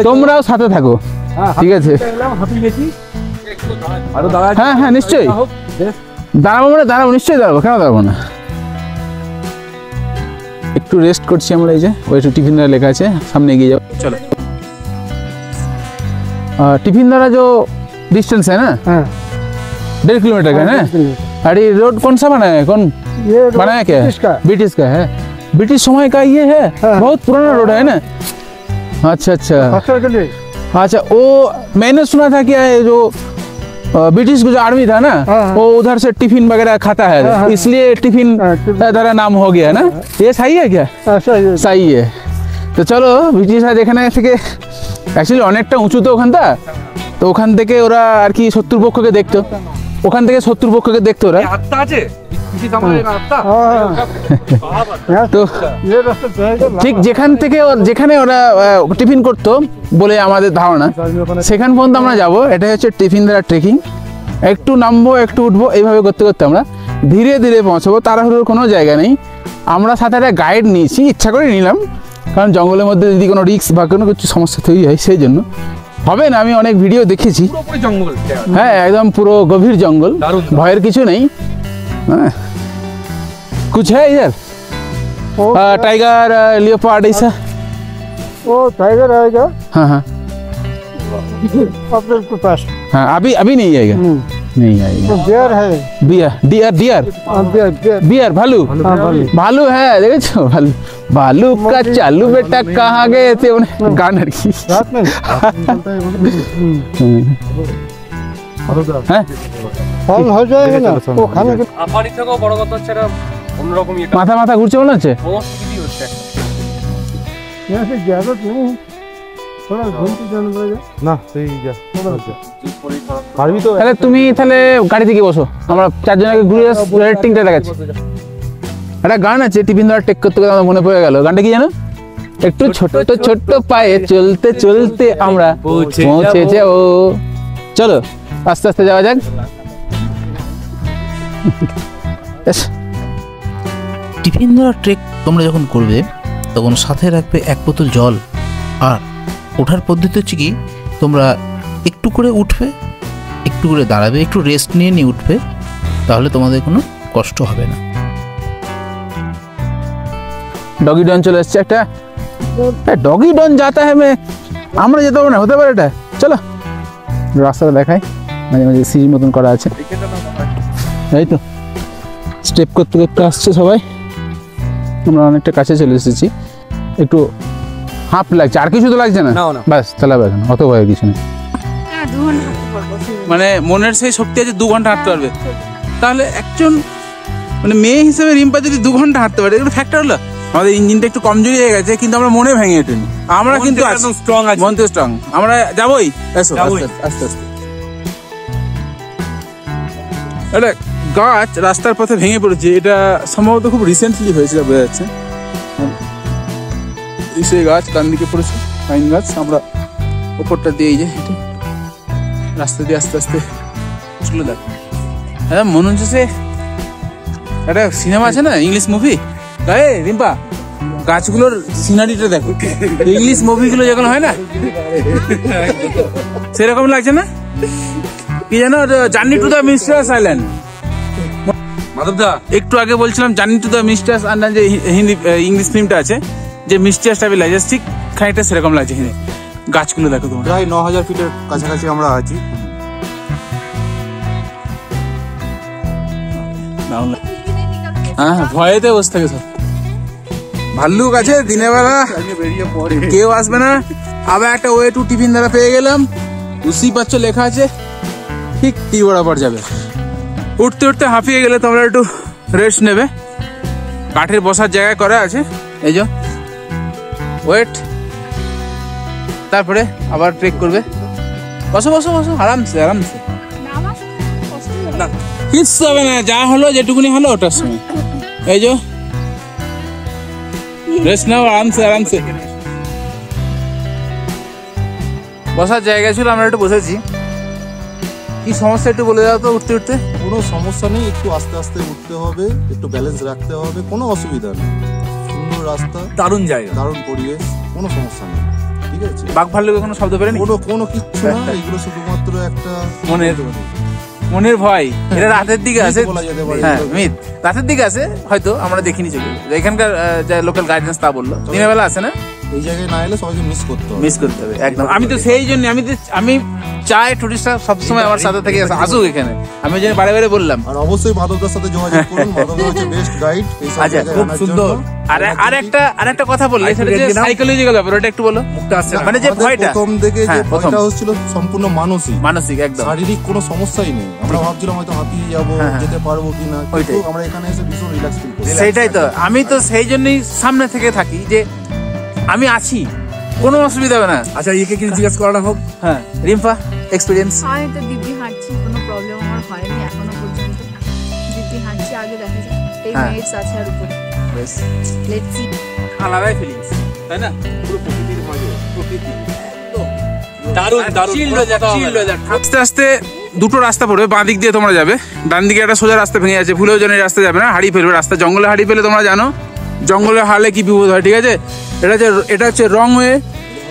তোমরাও সাথে থাকো, ঠিক আছে? হ্যাঁ হ্যাঁ নিশ্চয়ই দাঁড়াবো, মানে দাঁড়াবো, নিশ্চয়ই দাঁড়াবো, কেন দাঁড়াবো না? একটু রেস্ট করছি আমরা। এই যে ওই একটু টিফিন দ্বারা লেখা আছে, সামনে এগিয়ে যাও। चलो टिफिन द्वारा जो डिस्टेंस है ना, 1.5 किलोमीटर का है ना। अरे रोड कौन सा बना है, कौन बनाया क्या है? ब्रिटिश का है, ब्रिटिश समय का ये है। बहुत पुराना रोड है ना। अच्छा अच्छा अच्छा, वो मैंने सुना था कि जो ब्रिटिश जो आर्मी था ना, वो उधर से टिफिन वगैरह खाता है, इसलिए टिफिन द्वारा नाम हो गया ना। ये सही है क्या? सही है। তো চলো ব্রিটিশরা যেখানে থেকে অ্যাকচুয়ালি অনেকটা উঁচু তো ওখানটা, তো ওখান থেকে ওরা আর কি শত্রুপক্ষকে দেখতো, ওখান থেকে শত্রুপক্ষকে দেখতো ওরা। আত্মা আছে তো ঠিক যেখান থেকে যেখানে ওরা টিফিন করতো বলে আমাদের ধারণা, সেখান পর্যন্ত আমরা যাবো। এটাই হচ্ছে টিফিন দ্বারা ট্রেকিং। একটু নামবো, একটু উঠবো, এইভাবে করতে করতে আমরা ধীরে ধীরে পৌঁছাবো। তাড়াহুড়োর কোনো জায়গা নেই। আমরা সাথে একটা গাইড নিয়েছি, ইচ্ছা করে নিলাম, কারণ জঙ্গলের মধ্যে যদি কোনো রিস্ক বা কোনো কিছু সমস্যা তৈরি হয় সেই জন্য। হবে না, আমি অনেক ভিডিও দেখেছি। হ্যাঁ একদম পুরো গভীর জঙ্গল, ভয়ের কিছু নেই। হ্যাঁ कुछ है इधर टाइगर लियोपार्ड ऐसा? वो टाइगर आएगा हाँ हाँ अपने के पास। हाँ अभी नहीं आएगा, नहीं आएगा। बियर है, बियर डियर डियर बियर भालू, भालू है, देखो भालू, भालू का चालू बेटा कहाँ गए थे उन्हें गाना की रात में फल हो जाएगा ना वो खाने के। আফারি থেকেও বড় কথা হচ্ছে এটা অন্যরকম এটা মাথা মাথা ঘুরছে মনে হচ্ছে। সমস্ত কিছু হচ্ছে यहाँ से ज्यादा नहीं है, थोड़ा घूम के जाना पड़ेगा ना। सही जा पारबी तो। তাহলে তুমি তাহলে গাড়ি থেকে বসো, আমরা চারজনকে ঘুরে রেটিংটা দেখাচ্ছি। একটা গান আছে টিফিন দ্বারা টেক করতে করতে আমার মনে পড়ে গেল। গানটা কি জানো? একটু ছোট ছোট পায়ে চলতে চলতে আমরা পৌঁছে যাব। চলো আস্তে আস্তে যাওয়া যাক। টিফিন ধরা ট্রেক তোমরা যখন করবে তখন সাথে রাখবে 1 বোতল জল। আর ওঠার পদ্ধতি হচ্ছে কি, তোমরা একটু করে উঠবে, একটু করে দাঁড়াবে, একটু রেস্ট নিয়ে নিয়ে উঠবে, তাহলে তোমাদের কোনো কষ্ট হবে না। ডগি ডন চলে এসছে একটা। ডগি ডন যাতা হ্যাঁ, আমরা যেতে পারবো না, হতে পারে এটা। চলো রাস্তাটা দেখাই, মাঝে মাঝে সিঁড়ির মতন করা আছে। এই তো স্টেপ করতে করতে আসছে সবাই, আমরা অনেকটা কাছে চলে এসেছি। একটু হাঁপ লাগছে, আর কিছু তো লাগছে না, ব্যাস তাহলে ব্যাস অত ভয়ের কিছু নেই। মানে মনের সেই শক্তি আছে 2 ঘন্টা হাঁটতে পারবে। তাহলে একজন মানে মেয়ে হিসেবে রিম্পা যদি 2 ঘন্টা হাঁটতে পারে, এগুলো ফ্যাক্টর হলো। আমাদের ইঞ্জিনটা একটু কমজোরি হয়ে গেছে, কিন্তু আমরা মনে ভেঙে এটুনি। আমরা কিন্তু একদম স্ট্রং আছি, মন তো স্ট্রং। আমরা যাবোই, এসো আস্তে আস্তে। একটা গাছ রাস্তার পথে ভেঙে পড়েছে, এটা সম্ভবত খুব রিসেন্টলি হয়েছে বোঝা যাচ্ছে। সেই গাছ ডান দিকে পড়েছে, পাইন গাছ। আমরা ওপরটা দিয়ে এই যে রাস্তা দিয়ে আস্তে আস্তে চলে দেখ। হ্যাঁ মনে হচ্ছে সে একটা সিনেমা আছে না, ইংলিশ মুভি। গায়ে রিম্পা গাছগুলোর সিনারিটা দেখো, ইংলিশ মুভিগুলো যখন হয় না সেরকম লাগছে না? কি জানো, journey to the mysteries island. মাধবদা একটু আগে বলছিলাম journey to the mysteries island, যে হিন্দি ইংলিশ ফিল্মটা আছে, যে মিস্টার্স টাইপের লাগছে, ঠিক খানিকটা সেরকম লাগছে। গাছগুলো দেখো তোমরা, প্রায় 9000 ফিটের কাছাকাছি আমরা আছি। হ্যাঁ ভয়েতে বসে থাকে সব। ভাল্লুক আছে দিনের বেলা, কেউ আসবে না। আবার একটা ওয়ে টু টিফিন দ্বারা পেয়ে গেলাম, বুঝতেই পারছো লেখা আছে ঠিক টি বরাবর যাবে। উঠতে উঠতে হাঁপিয়ে গেলে তোমরা একটু রেস্ট নেবে, কাঠের বসার জায়গায় করা আছে, এই যে ওয়েট। তারপরে আবার ট্রেক করবে। বসো বসো বসো, আরামসে আরামসে, কিচ্ছু হবে না। যা হলো যেটুকুনি হলো ওটার সময়, এই যে রেস্ট নাও আরামসে আরামসে। বসার জায়গা ছিল, আমরা একটু বসেছি। কি সমস্যা একটু বলে দাও তো উঠতে উঠতে? কোনো সমস্যা নেই, একটু আস্তে আস্তে উঠতে হবে, একটু ব্যালেন্স রাখতে হবে, কোনো অসুবিধা নেই। সুন্দর রাস্তা, দারুণ জায়গা, দারুণ পরিবেশ, কোনো সমস্যা নেই। ঠিক আছে, বাঘ ভাল্লুক কোনো শব্দ বেরোয়নি? কোনো কিচ্ছু না, এগুলো শুধুমাত্র একটা মনের ভয়। এটা রাতের দিকে আছে, বলা যেতে পারে। হ্যাঁ মিথ, রাতের দিকে আছে হয়তো, আমরা দেখিনি চোখে। এখানকার যা লোকাল গাইডেন্স তা বললো, দিনের বেলা আছে না। এই জায়গায় না এলে সবাইকে মিস করতে হবে একদম। আমি তো সেই জন্য আমি চাই টুরিস্টরা সবসময় আমার সাথে থেকে আসুক এখানে, আমি ওই জন্য বারে বারে বললাম। আর অবশ্যই মাধবদার সাথে যোগাযোগ করুন, মাধবদা হচ্ছে বেস্ট গাইড। আচ্ছা খুব সুন্দর। আর একটা কথা বললে, সেটা যে সাইকোলজিক্যাল ব্যাপার, ওটা একটু বলো। মুখটা আসছে মানে যে ভয়টা প্রথম থেকে যে ভয়টা হচ্ছিল সম্পূর্ণ মানসিক, একদম শারীরিক কোনো সমস্যাই নেই। আমরা ভাবছিলাম হয়তো হাঁপিয়ে যাবো, যেতে পারবো কিনা, কিন্তু আমরা এখানে এসে ভীষণ রিল্যাক্স ফিল করি। সেটাই তো, আমি তো সেই জন্যই সামনে থেকে থাকি, যে আমি আছি, কোনো অসুবিধা হবে না। আচ্ছা একে কিছু জিজ্ঞাসা করা হোক। হ্যাঁ রিম্পা, এক্সপিরিয়েন্স? আমি তো দিব্যি হাঁটছি, কোনো প্রবলেম আমার হয়নি এখনো পর্যন্ত। দিব্যি হাঁটছি, আগে দেখা যাক। 10 মিনিটস আছে আর উপরে। বেশ, লেটস সি। আলাদাই ফিলিংস, তাই না? পুরো প্রকৃতির মাঝে, প্রকৃতি দারুণ আস্তে আস্তে দুটো রাস্তা পড়বে, বাঁ দিক দিয়ে তোমরা যাবে, ডান দিকে একটা সোজা রাস্তা ভেঙে আছে, ভুলেও যেন এই রাস্তা যাবে না, হারিয়ে ফেলবে রাস্তা। জঙ্গলে হারিয়ে ফেলে তোমরা জানো, জঙ্গলে হারলে কি বিপদ হয়, ঠিক আছে? এটা হচ্ছে রং ওয়ে,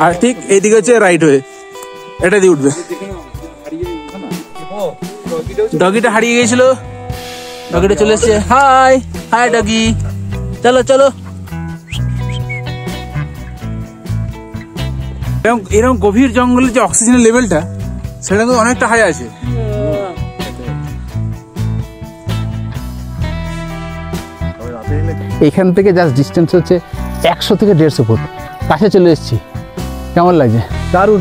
আর ঠিক এইদিকে হচ্ছে রাইট ওয়ে, এটা দিয়ে উঠবে। ডগিটা হারিয়ে গিয়েছিল, ডগিটা চলে এসছে। হাই হাই ডগি, চলো চলো। এরকম গভীর জঙ্গলের যে অক্সিজেনের লেভেলটা, সেটা কিন্তু অনেকটা হাই আছে। এখান থেকে জাস্ট ডিস্টেন্স হচ্ছে 100 থেকে 150 ফুট, কাছে চলে এসেছি। কেমন লাগছে? দারুণ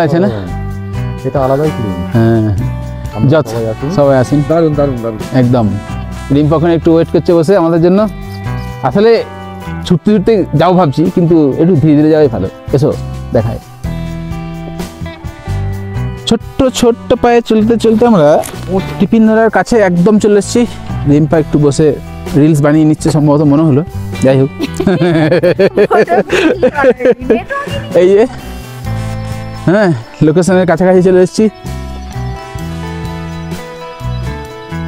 লাগছে না? এটা আলাদাই ফিলিং। হ্যাঁ, সবাই আসেন। দারুণ একদম। রিম্পা ওখানে একটু ওয়েট করছে বসে আমাদের জন্য। আসলে ছুটতে ছুটতে যাও ভাবছি, কিন্তু একটু ধীরে ধীরে যাওয়াই ভালো। এসো দেখায়। ছোট্ট পায়ে চলতে চলতে আমরা টিফিন ধরার কাছে একদম চলে এসেছি। রিম্পা একটু বসে রিলস বানিয়ে নিচ্ছে সম্ভবত, মনে হলো। যাই হোক, এই যে হ্যাঁ লোকেশনের কাছাকাছি চলে এসেছি।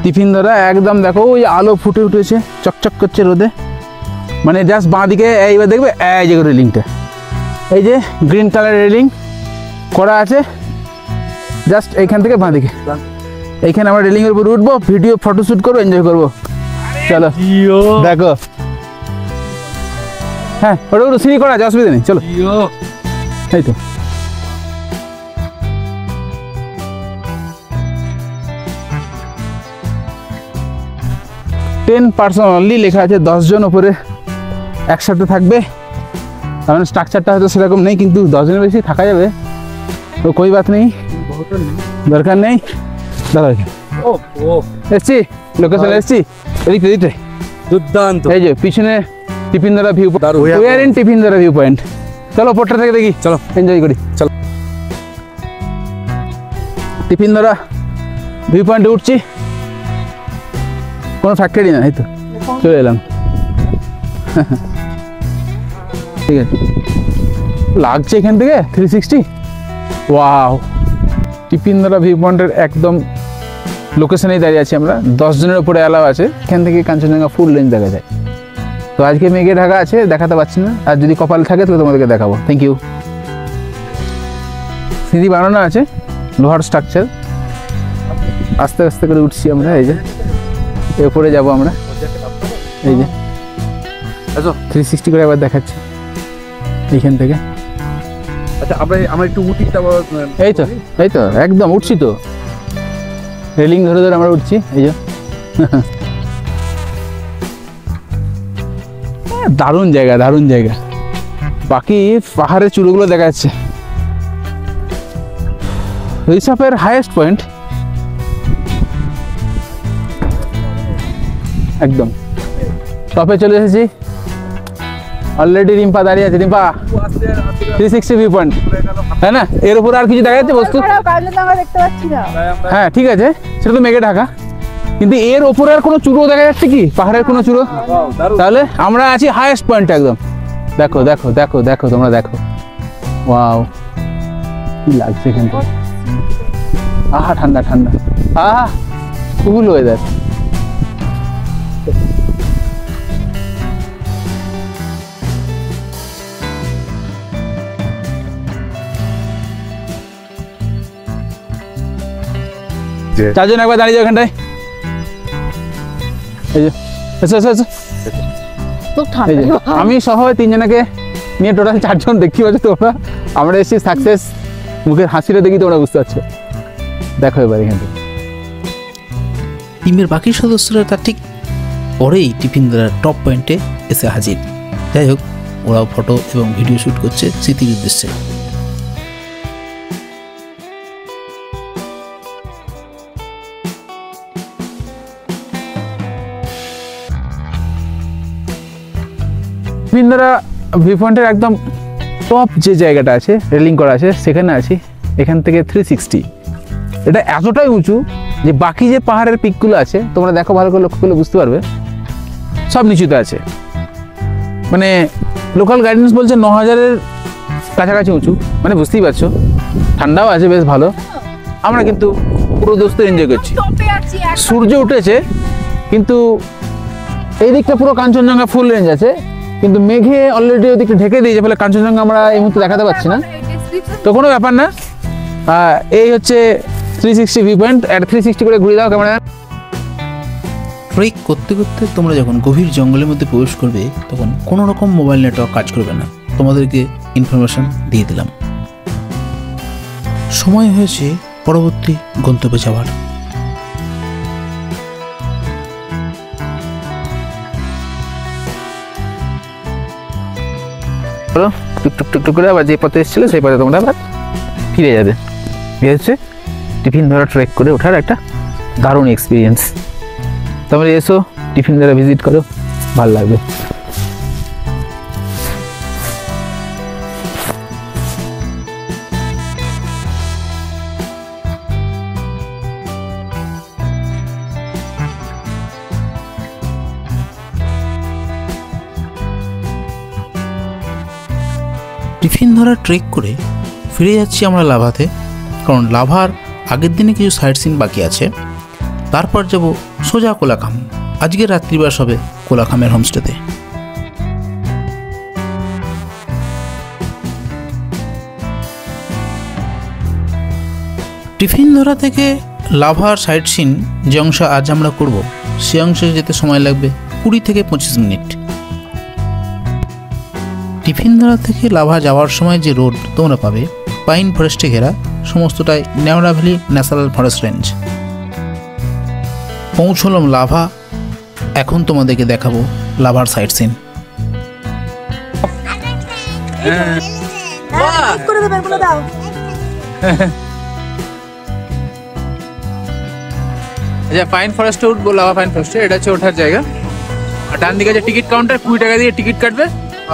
টিফিন ধরা একদম দেখো, ওই আলো ফুটে উঠেছে, চকচক করছে রোদে। মানে জাস্ট বাঁ দিকে এইবার দেখবে এই যে রেলিংটা, এই যে গ্রিন কালার রেলিং করা আছে, জাস্ট এইখান থেকে বাঁ দিকে। এইখানে আমরা রেলিংয়ের উপর উঠবো, ভিডিও ফটোশ্যুট করবো, এনজয় করবো। চলো দেখো, হ্যাঁ ওটা একটু সিঁড়ি করা আছে, অসুবিধা নেই। চলো এই তো। টেন পার্সন অনলি লেখা আছে, 10 জন ওপরে একসাথে থাকবে। তার মানে স্ট্রাকচারটা হয়তো সেরকম নেই, কিন্তু 10 জনের বেশি থাকা যাবে তো কোই বাত নেই, দরকার নেই। দাঁড়া এসছি, লোকেশনে এসছি, এদিকে দুর্দান্ত। এই যে পিছনে টিফিন দ্বারা view, we are in tiffin দ্বারা ভিউ পয়েন্ট। চলো ওপরটা থেকে দেখি, চলো এনজয় করি। চলো টিফিন দ্বারা ভিউ পয়েন্টে উঠছি। কোনো ফ্যাক্টরি না, এই তো চলে এলাম। ঠিক আছে, লাগছে এখান থেকে 360। ওয়াও, টিপিন্দারা ভিউ পয়েন্টের একদম লোকেশনেই দাঁড়িয়ে আছি আমরা। 10 জনের উপরে অ্যালাউ আছে, এখান থেকে কাঞ্চনজঙ্ঘা ফুল রেঞ্জ দেখা যায়। তো আজকে মেঘে ঢাকা আছে, দেখাতে পারছি না, আর যদি কপাল থাকে তাহলে তোমাদেরকে দেখাবো। Thank you. সিঁড়ি বানানো আছে, লোহার স্ট্রাকচার। আস্তে আস্তে করে উঠছি আমরা, এই যে এরপরে যাবো আমরা, এই যে 360 করে একবার দেখাচ্ছি এইখান থেকে। আচ্ছা আমরা একটু উঠি, এই তো একদম উঠছি তো, রেলিং ধরে ধরে আমরা উঠছি, এই যে। দারুণ জায়গা, দারুণ জায়গা। বাকি পাহাড়ের চূড়োগুলো দেখা যাচ্ছে। রিসাপের হাইয়েস্ট পয়েন্ট একদম টপে চলে এসেছি। অলরেডি রিম্পা দাঁড়িয়ে আছে। রিম্পা 360 ভিউ পয়েন্ট, তাই না? এর উপরে আর কিছু দেখা যাচ্ছে বস্তু? হ্যাঁ ঠিক আছে, সেটা তো মেঘে ঢাকা, কিন্তু এর ওপরে আর কোনো চূড়ো দেখা যাচ্ছে কি? পাহাড়ের কোনো চূড়ো? তাহলে আমরা আছি হাইয়েস্ট পয়েন্ট একদম। দেখো দেখো দেখো দেখো, তোমরা দেখো, ওয়াও কি লাগছে এখানটা। আহা ঠান্ডা ঠান্ডা, আহা কুল ওয়েদার। চারজন একবার দাঁড়িয়ে যাও এখানটায়, এই যে এসো এসো এসো। এই যে আমি সহ 3 জনকে নিয়ে টোটাল 4 জন দেখতে পাচ্ছ তোমরা। আমরা এসেছি সাকসেস, মুখের হাসিটা দেখি তোমরা বুঝতে পারছো। দেখো এবার এখান থেকে টিমের বাকি সদস্যরা তার ঠিক পরেই টিফিনদারার টপ পয়েন্টে এসে হাজির। যাই হোক, ওরাও ফটো এবং ভিডিও শ্যুট করছে স্মৃতির উদ্দেশ্যে। টিপিন্দারা ভিউ পয়েন্টের একদম টপ যে জায়গাটা আছে, রেলিং করা আছে, সেখানে আছি। এখান থেকে 360, এটা এতটাই উঁচু যে বাকি যে পাহাড়ের পিকগুলো আছে, তোমরা দেখো ভালো করে লক্ষ্য করলে বুঝতে পারবে, সব নিচুতে আছে। মানে লোকাল গাইডেন্স বলছে 9000-এর কাছাকাছি উঁচু, মানে বুঝতেই পারছো। ঠান্ডাও আছে বেশ ভালো। আমরা কিন্তু পুরো দোস্ত এনজয় করছি। সূর্য উঠেছে, কিন্তু এই দিকটা পুরো কাঞ্চনজঙ্ঘা ফুল রেঞ্জ আছে, কিন্তু মেঘে অলরেডি ওদিকটা ঢেকে দিয়েছে, ফলে কাঞ্চনজঙ্ঘা আমরা এই মুহূর্তে দেখাতে পাচ্ছি না। তো কোনো ব্যাপার না, এই হচ্ছে 360 ভিউ পয়েন্ট। 360 করে ঘুরে দাও ক্যামেরা। ট্রেক করতে করতে তোমরা যখন গভীর জঙ্গলের মধ্যে প্রবেশ করবে, তখন কোনো রকম মোবাইল নেটওয়ার্ক কাজ করবে না। তোমাদেরকে ইনফরমেশন দিয়ে দিলাম। সময় হয়েছে পরবর্তী গন্তব্যে যাওয়ার। টুকটুক টুকটুক করে আবার যে পথে এসেছিল সেই পথে তোমরা আবার ফিরে যাবে। এই হচ্ছে টিফিনদারা ট্রেক করে ওঠার একটা দারুণ এক্সপিরিয়েন্স। তোমরা এসো, টিফিনদারা ভিজিট করো, ভালো লাগবে। টিফিনদারা ট্রেক করে ফিরে যাচ্ছি আমরা লাভাতে, কারণ লাভার আগের দিনে কিছু সাইট সিন বাকি আছে। তারপর যাব সোজা কোলাখাম। আজকে রাত্রিবাস হবে কোলাখামের হোমস্টেতে। টিফিনদারা থেকে লাভার সাইট সিন যে অংশ আজ আমরা করব, সে অংশে যেতে সময় লাগবে 20 থেকে 25 মিনিট। টিফিনদারা থেকে লাভা যাওয়ার সময় যে রোড তোমরা পাবে, পাইন ফরেস্টে ঘেরা, সমস্তটাই Neora valley national forest range. পৌঁছলাম লাভা, এখন তোমাদেরকে দেখাবো লাভার সাইট সিন। আচ্ছা, পাইন ফরেস্টে উঠবো, লাভা পাইন ফরেস্টে। এটা হচ্ছে ওঠার জায়গা। আর ডান দিকে যে টিকিট কাউন্টার, 20 টাকা দিয়ে টিকিট কাটবে,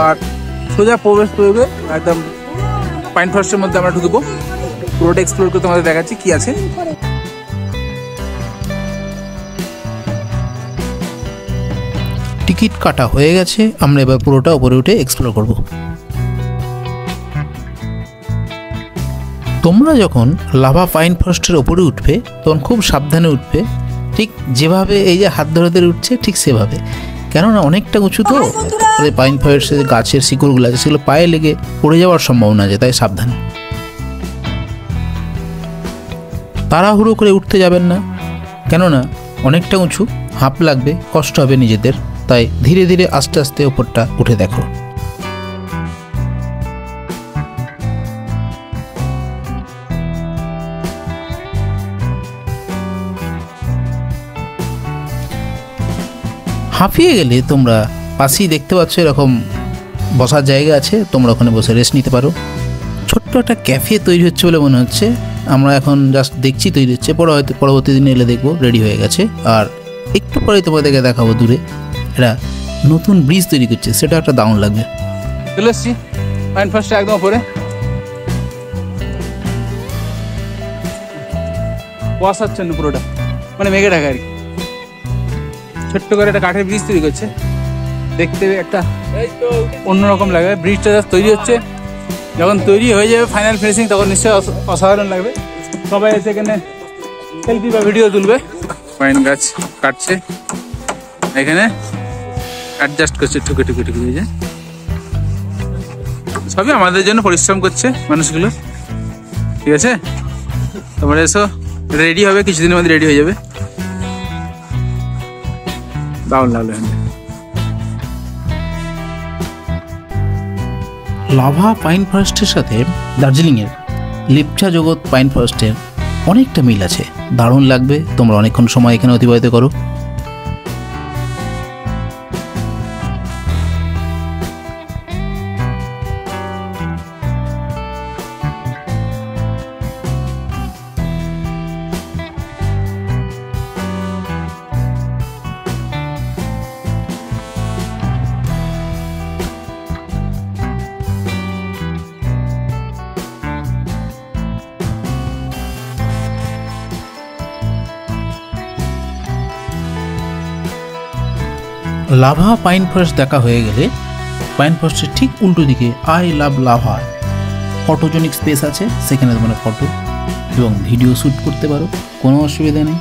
আর সোজা প্রবেশ করবে একদম পাইন ফরেস্টের মধ্যে আমরা ঢুকবো। পুরোটা এক্সপ্লোর করে তোমাদের দেখাচ্ছি কি আছে। টিকিট কাটা হয়ে গেছে, আমরা এবার পুরোটা উপরে উঠে এক্সপ্লোর করব। তোমরা যখন লাভা পাইন ফরেস্টের ওপরে উঠবে তখন খুব সাবধানে উঠবে, ঠিক যেভাবে এই যে হাত ধরে ধরে উঠছে ঠিক সেভাবে, কেননা অনেকটা উঁচু তো, পাইন ফরেস্টের গাছের শিকড়গুলো আছে সেগুলো পায়ে লেগে পড়ে যাওয়ার সম্ভাবনা আছে, তাই সাবধানে। তাড়াহুড়ো করে উঠতে যাবেন না, কেননা অনেকটা উঁচু, হাঁপ লাগবে, কষ্ট হবে নিজেদের, তাই ধীরে ধীরে আস্তে আস্তে ওপরটা উঠে দেখো। হাঁপিয়ে গেলে তোমরা পাশেই দেখতে পাচ্ছ এরকম বসার জায়গা আছে, তোমরা ওখানে বসে রেস্ট নিতে পারো। ছোট্ট একটা ক্যাফে তৈরি হচ্ছে বলে মনে হচ্ছে, আমরা এখন জাস্ট দেখছি তৈরি হচ্ছে, পরবর্তী দিনে এলে দেখবো রেডি হয়ে গেছে। আর একটু পরে তোমাদেরকে দেখাবো দূরে এটা নতুন ব্রিজ তৈরি করছে, সেটা একটা দারুণ লাগবে। চলে এসছি পাইন ফরেস্টে একদম উপরে, কুয়াশাচ্ছন্ন পুরোটা, মানে মেঘে ঢাকা আর কি। ছোট্ট করে একটা কাঠের ব্রিজ তৈরি করছে, দেখতে একটা অন্যরকম লাগবে। ব্রিজটা জাস্ট তৈরি হচ্ছে, যখন তৈরি হয়ে যাবে ফাইনাল ফিনিশিং তখন নিশ্চয়ই অসাধারণ লাগবে। সবাই এসে এখানে সেলফি বা ভিডিও তুলবে। পাইন গাছ কাটছে, এখানে অ্যাডজাস্ট করছে ঠুকে ঠুকে ঠুকে হয়ে যায়। সবই আমাদের জন্য পরিশ্রম করছে মানুষগুলো, ঠিক আছে। তোমরা এসো, রেডি হবে কিছুদিনের মধ্যে, রেডি হয়ে যাবে। দারুণ লাগলো। লাভা পাইন ফরেস্টের সাথে দার্জিলিংয়ের লেপচা জগৎ পাইন ফরেস্টের অনেকটা মিল আছে, দারুণ লাগবে। তোমরা অনেকক্ষণ সময় এখানে অতিবাহিত করো। লাভা পাইন ফরেস্ট দেখা হয়ে গেলে পাইন ফরেস্টের ঠিক উল্টো দিকে I love lava photogenic space আছে, সেখানে তোমরা ফটো এবং ভিডিও শ্যুট করতে পারো, কোনো অসুবিধা নেই।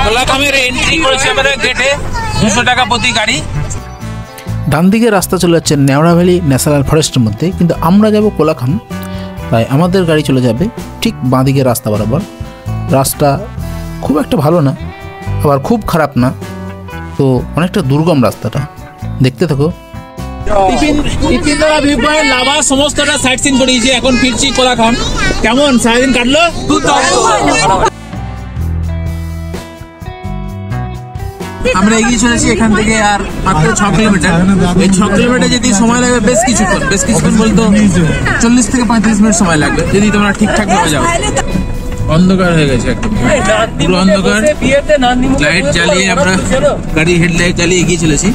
কোলাখামের এন্ট্রি করেছে আমাদের গেটে, 200 টাকা প্রতি গাড়ি। ডান দিকে রাস্তা চলে যাচ্ছে নেওড়া ভ্যালি ন্যাশনাল ফরেস্টের মধ্যে, কিন্তু আমরা যাব কোলাখাম, তাই আমাদের গাড়ি চলে যাবে ঠিক বাঁ দিকে রাস্তা বরাবর। রাস্তা খুব একটা ভালো না, আবার খুব খারাপ না, তো অনেকটা দুর্গম রাস্তাটা, দেখতে থাকো। টিফিন দ্বারা ভিউ পয়েন্ট লাভা সমস্তটা সাইট সিন করিয়েছি, এখন ফিরছি কোলাখাম। কেমন সারাদিন কাটলো? আমরা এগিয়ে চলেছি এখান থেকে আর মাত্র 6 কিলোমিটার। এই 6 কিলোমিটার যদি সময় লাগবে বেশ কিছুক্ষণ বলতো 40 থেকে 35 মিনিট সময় লাগবে যদি তোমরা ঠিকঠাক ভাবে যাও। অন্ধকার হয়ে গেছে, একদম পুরো অন্ধকার। লাইট জ্বালিয়ে আমরা গাড়ি হেডলাইট জ্বালিয়ে এগিয়ে চলেছি।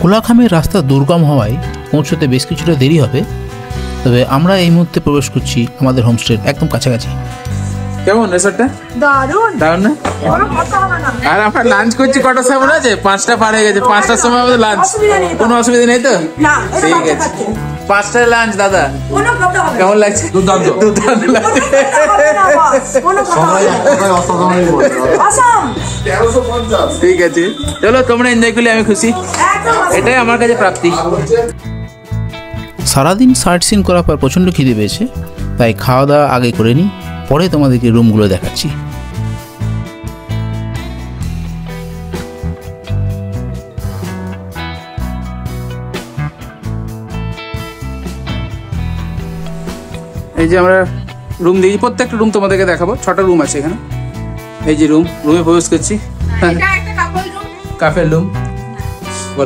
কোলাখামের রাস্তা দুর্গম হওয়ায় পৌঁছতে বেশ কিছুটা দেরি হবে, তবে আমরা এই মুহূর্তে প্রবেশ করছি আমাদের হোমস্টের একদম কাছাকাছি। কেমন রেসর্টটা? দারুণ দারুণ না? আর আমরা লাঞ্চ করছি কটার সময় মনে আছে? 5টা পার হয়ে গেছে, 5টার সময় আমাদের লাঞ্চ। কোনো অসুবিধা নেই তো? ঠিক আছে, 5টায় লাঞ্চ। দাদা কেমন লাগছে? দুর্দান্ত লাগছে। ঠিক আছে, চলো তোমরা এনজয় করলে আমি খুশি, এটাই আমার কাছে প্রাপ্তি। সারাদিন সাইট সিন করার পর প্রচণ্ড খিদে পেয়েছে, তাই খাওয়া দাওয়া আগে করে নিই, পরে তোমাদেরকে রুমগুলো দেখাচ্ছি। এই যে আমরা রুম দিই, প্রত্যেকটা রুম তোমাদেরকে দেখাবো। 6টা রুম আছে এখানে। এই যে রুমে প্রবেশ করছি, কাফের রুম।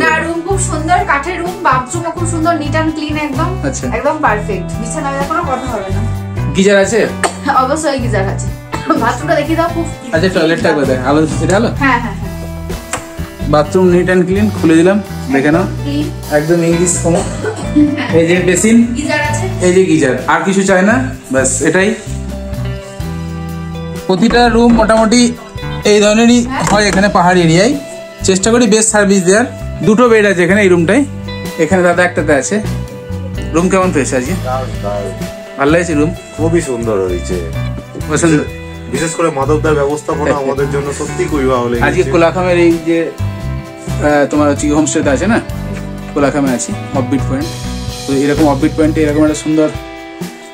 না, রুম খুব সুন্দর, কাঠের রুম, বাথরুমও খুব সুন্দর, নিট এন্ড ক্লিন, একদম একদম পারফেক্ট। বিছানায় কোনো কথা হবে না। গিজার আছে? অবশ্যই গিজার আছে। বাথরুমটা দেখিয়ে দাও খুব। আচ্ছা টয়লেটটা একবার দেখ, আলো এটা হলো হ্যাঁ হ্যাঁ বাথরুম নিট অ্যান্ড ক্লিন, খুলে দিলাম দেখে নাও একদম ইংলিশ কমো। এই যে বেসিন, গিজার আছে, এই যে গিজার, আর কিছু চাই না, ব্যাস এটাই। প্রতিটা রুম মোটামুটি এই ধরনেরই হয় এখানে পাহাড়ি এরিয়ায়। চেষ্টা করি বেস্ট সার্ভিস দেওয়ার। দুটো বেড আছে এখানে, এই রুমটাই, এখানে দাদা একটাতে আছে। রুম কেমন পেয়েছে আজকে? ভালো লাগছে রুম? খুবই সুন্দর হয়েছে, পছন্দ? বিশেষ করে মাধবদার ব্যবস্থাপনা আমাদের জন্য সত্যি খুবই ভালো লেগেছে। আজকে কোলাখামের এই যে তোমার হচ্ছে হোমস্টেতে আছে না, কোলাখামে আছি অফবিট পয়েন্ট, তো এরকম অফবিট পয়েন্টে এরকম একটা সুন্দর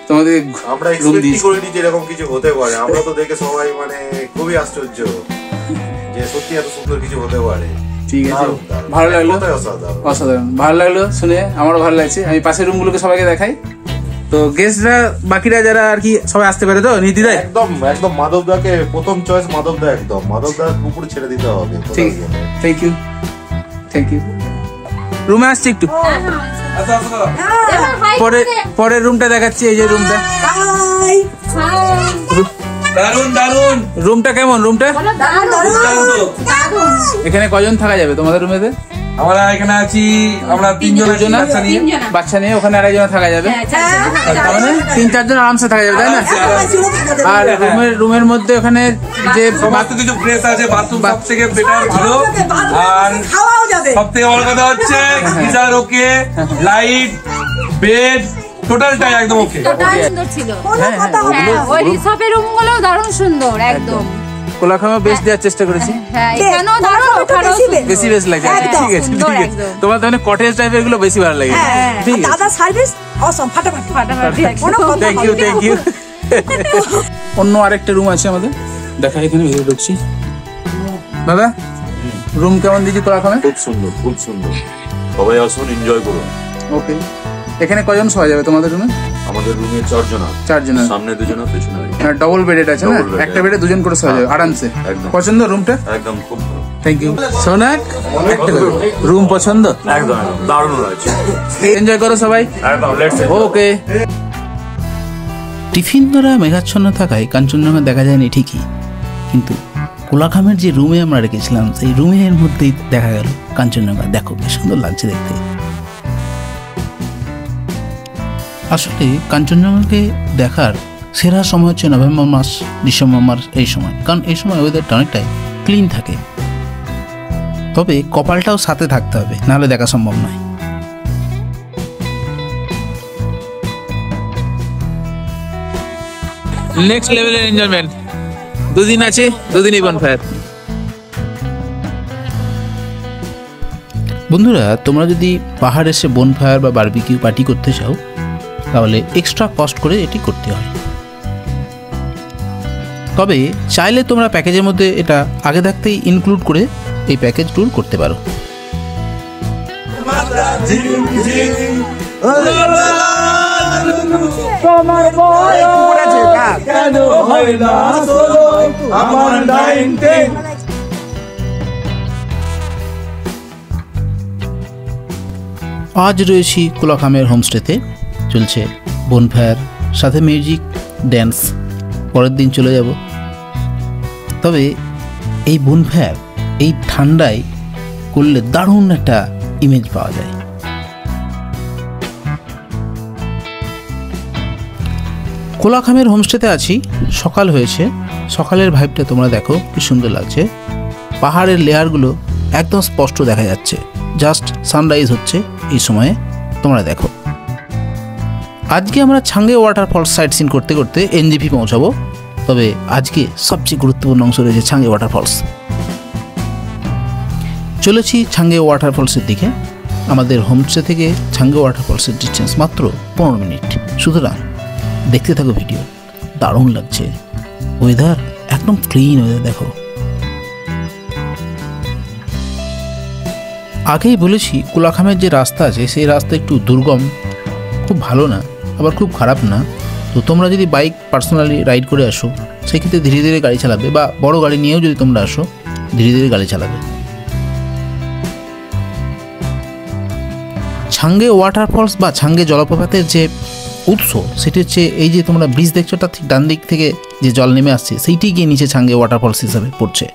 তোমাদের আমরা রুম এক্সপেক্ট দিয়েছি। করিনি যে এরকম কিছু হতে পারে। আমরা তো দেখে সবাই মানে খুবই আশ্চর্য যে সত্যি এত সুন্দর কিছু হতে পারে। ঠিক আছে, ভালো লাগলো, অসাধারণ ভালো লাগলো শুনে, আমারও ভালো লাগছে। আমি পাশের রুমগুলোকে সবাইকে দেখাই, তো গেস্টরা বাকিরা যারা আর কি সবাই আসতে পারে তো নির্দ্বিধায়। একদম একদম মাধবদাকে প্রথম চয়েস মাধবদা, একদম মাধবদার উপরে ছেড়ে দিতে হবে। ঠিক, থ্যাংক ইউ থ্যাংক ইউ। রুমে আসছি একটু, পরের রুমটা দেখাচ্ছি। এই যে রুমটা, দারুন দারুন। রুমটা কেমন? রুমটা এখানে কজন থাকা যাবে তোমাদের রুমেতে? আমরা এখানে আছি, আমরা 3 জন বাচ্চা নিয়ে ওখানে আরেকজন থাকা যাবে, তার মানে 3-4 জন আরামসে থাকা যাবে, তাই না? আর রুমের মধ্যে ওখানে যে সমস্ত কিছু ফ্রেশ আছে, বাথরুম সব থেকে বেটার, ভালো। আর সব থেকে বড় কথা হচ্ছে গিজার ওকে, লাইট, বেড টোটালটাই একদম ওকে। সুন্দর ছিল। ওই রিসর্টের রুমগুলো দারুণ সুন্দর একদম। কোলাখামে বেস্ট দেওয়ার চেষ্টা করেছি, হ্যাঁ এখানেও দারুণ, ওখানেও বেশি বেশ লাগে। ঠিক আছে ঠিক আছে, তোমার তো কটেজ টাইপের গুলো বেশি ভালো লাগে। ঠিক আছে, দাদা সার্ভিস অসম, ফাটাফাটি ফাটাফাটি। Thank you thank you. অন্য আরেকটা রুম আছে আমাদের, দেখা এখানে ভেতরে ঢুকছি। দাদা রুম কেমন দিয়েছি কোলাখামে? খুব সুন্দর খুব সুন্দর, সবাই আসুন, এনজয় করুন। ওকে, এখানে কজন শোয়া যাবে তোমাদের রুমে? আমাদের রুমে 4 জন, 4 জন, সামনে 2 জন, পেছনে ডবল বেডেড আছে না? একটা বেডে 2 জন করে শোয়া যাবে আরামসে। পছন্দ রুমটা? একদম খুব ভালো। Thank you Sunak. রুম পছন্দ? একদম দারুণ লাগছে, এনজয় করো সবাই। একদম লেটস ওকে। টিফিন দ্বারা মেঘাচ্ছন্ন থাকায় কাঞ্চনজঙ্ঘা দেখা যায়নি ঠিকই, কিন্তু কোলাখামের যে রুমে আমরা রেখেছিলাম সেই রুমের মধ্যেই দেখা গেল কাঞ্চনজঙ্ঘা। দেখো কি সুন্দর লাগছে দেখতে। আসলে কাঞ্চনজঙ্ঘাকে দেখার সেরা সময় হচ্ছে নভেম্বর মাস, ডিসেম্বর মাস, এই সময়, কারণ এই সময় ওয়েদারটা অনেকটাই ক্লিন থাকে। তবে কপালটাও সাথে থাকতে হবে, নাহলে দেখা সম্ভব নয়। নেক্সট লেভেলের এনজয়মেন্ট। 2 দিন আছে, 2 দিনই বনফায়ার। বন্ধুরা, তোমরা যদি পাহাড় এসে বনফায়ার বা বারবিকিউ পার্টি করতে চাও তাহলে এক্সট্রা কস্ট করে এটি করতে হয়। তবে চাইলে তোমরা প্যাকেজের মধ্যে এটা আগে থাকতেই ইনক্লুড করে এই প্যাকেজ ট্যুর করতে পারো। আজ রয়েছি কোলাখামের হোমস্টেতে, চলছে বনফায়ার, সাথে মিউজিক, ড্যান্স। পরের দিন চলে যাব। তবে এই বনফায়ার এই ঠান্ডায় করলে দারুণ একটা ইমেজ পাওয়া যায়। কোলাখামের হোমস্টেতে আছি, সকাল হয়েছে। সকালের ভাইবটা তোমরা দেখো কি সুন্দর লাগছে, পাহাড়ের লেয়ারগুলো একদম স্পষ্ট দেখা যাচ্ছে। জাস্ট সানরাইজ হচ্ছে এই সময়ে, তোমরা দেখো। আজকে আমরা ছাঙ্গে ওয়াটারফলস সাইট সিন করতে করতে এনজিপি পৌঁছাবো। তবে আজকে সবচেয়ে গুরুত্বপূর্ণ অংশ রয়েছে ছাঙ্গে ওয়াটারফলস। চলেছি ছাঙ্গে ওয়াটারফলসের দিকে। আমাদের হোমস্টে থেকে ছাঙ্গে ওয়াটারফলসের ডিস্টেন্স মাত্র 15 মিনিট। সুতরাং দেখতে থাকো ভিডিও, দারুণ লাগছে। ওয়েদার একদম ক্লিন ওয়েদার দেখো। আগেই বলেছি কোলাখামের যে রাস্তা আছে সেই রাস্তা একটু দুর্গম, খুব ভালো না, আবার খুব খারাপ না। তো তোমরা যদি বাইক পার্সোনালি রাইড করে আসো সেক্ষেত্রে ধীরে ধীরে গাড়ি চালাবে, বা বড় গাড়ি নিয়েও যদি তোমরা আসো ধীরে ধীরে গাড়ি চালাবে। ছাঙ্গে ওয়াটারফলস বা ছাঙ্গে জলপ্রপাতের যে উৎস সেটি হচ্ছে এই যে তোমরা ব্রিজ দেখছো, তার ঠিক ডান দিক থেকে যে জল নেমে আসছে সেইটি গিয়ে নিচে ছাঙ্গে ওয়াটারফলস হিসাবে পড়ছে।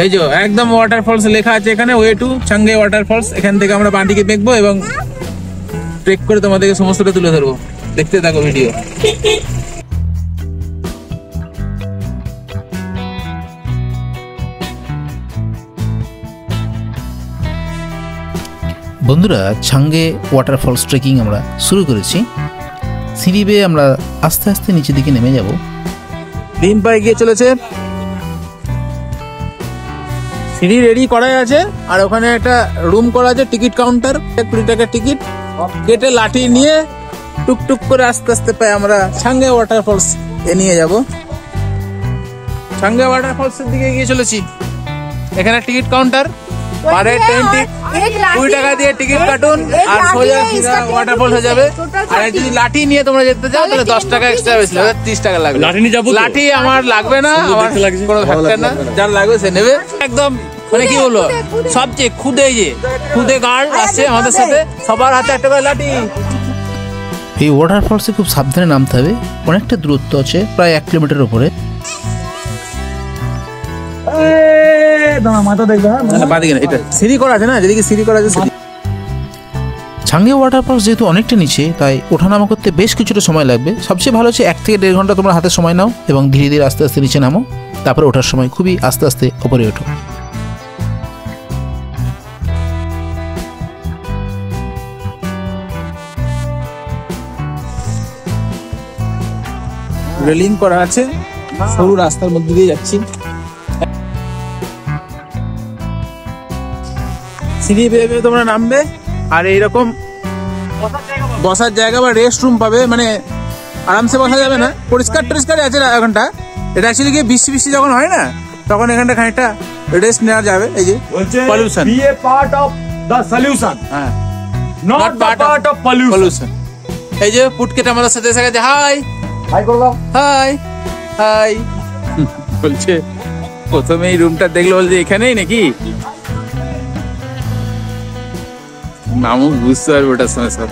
এই যে একদম ওয়াটারফলস লেখা আছে এখানে, ওয়ে টু ছাঙ্গে ওয়াটারফলস। এখান থেকে আমরা বাঁদিকে দেখবো এবং ট্রেক করে তোমাদেরকে সমস্তটা তুলে ধরবো। দেখতে থাকো ভিডিও। বন্ধুরা, ছাঙ্গে ওয়াটারফলস ট্রেকিং আমরা শুরু করেছি। সিঁড়ি বেয়ে আমরা আস্তে আস্তে নিচের দিকে নেমে যাব। ডিম পায়ে গিয়ে চলেছে, সিঁড়ি রেডি করাই আছে, আর ওখানে একটা রুম করা আছে, টিকিট কাউন্টার, 20 টাকার টিকিট কেটে লাঠি নিয়ে টুকটুক করে আস্তে আস্তে পাই আমরা ছাঙ্গে ওয়াটারফলস এ নিয়ে যাব। ছাঙ্গে ওয়াটারফলস এর দিকে গিয়ে চলেছি। এখানে টিকিট কাউন্টার, পারে 20 টাকা দিয়ে টিকিট কাটুন আর সোজা সিধা ওয়াটারফল হয়ে যাবে। আর যদি লাঠি নিয়ে তোমরা যেতে চাও তাহলে 10 টাকা এক্সট্রা বেশি লাগবে, 30 টাকা লাগবে। লাঠি আমার লাগবে না, আমার কোনো ফ্যাক্টর না, যার লাগবে সে নেবে। একদম মানে কি বলবো, সবচেয়ে খুদে গার্ড আসছে আমাদের সাথে, সবার হাতে একটা করে লাঠি। এই ওয়াটারফলসে খুব সাবধানে নামতে হবে, অনেকটা দূরত্ব আছে, প্রায় 1 কিলোমিটার উপরে। সিঁড়ি করা আছে না, যেদিকে সিঁড়ি করা আছে। ছাঙ্গে ওয়াটারফলস যেহেতু অনেকটা নিচে, তাই ওঠানামা করতে বেশ কিছুটা সময় লাগবে। সবচেয়ে ভালো হচ্ছে 1 থেকে 1.5 ঘন্টা তোমরা হাতে সময় নাও এবং ধীরে ধীরে আস্তে আস্তে নিচে নামো। তারপরে ওঠার সময় খুবই আস্তে আস্তে উপরে ওঠো। রেলিং করা আছে, সরু রাস্তার মধ্যে দিয়ে যাচ্ছি। সিঁড়ি বেয়ে বেয়ে তোমরা নামবে, আর এইরকম বসার জায়গা বা রেস্ট রুম পাবে, মানে আরামসে বসা যাবে না, পরিষ্কার আছে এখানটা। এটা অ্যাকচুয়ালি গিয়ে বৃষ্টি যখন হয় না, তখন এখানটা খানিকটা রেস্ট নেওয়া যাবে। এই যে pollution, be a part of the solution, হ্যাঁ, নট পার্ট অফ পলিউশন। এই যে পুটকেট আমাদের সাথে এসে গেছে, হাই বলছে। প্রথমে এই রুমটা দেখলো, বলছে এখানেই নাকি, নামও বুঝতে পারবে ওটার সময়। সব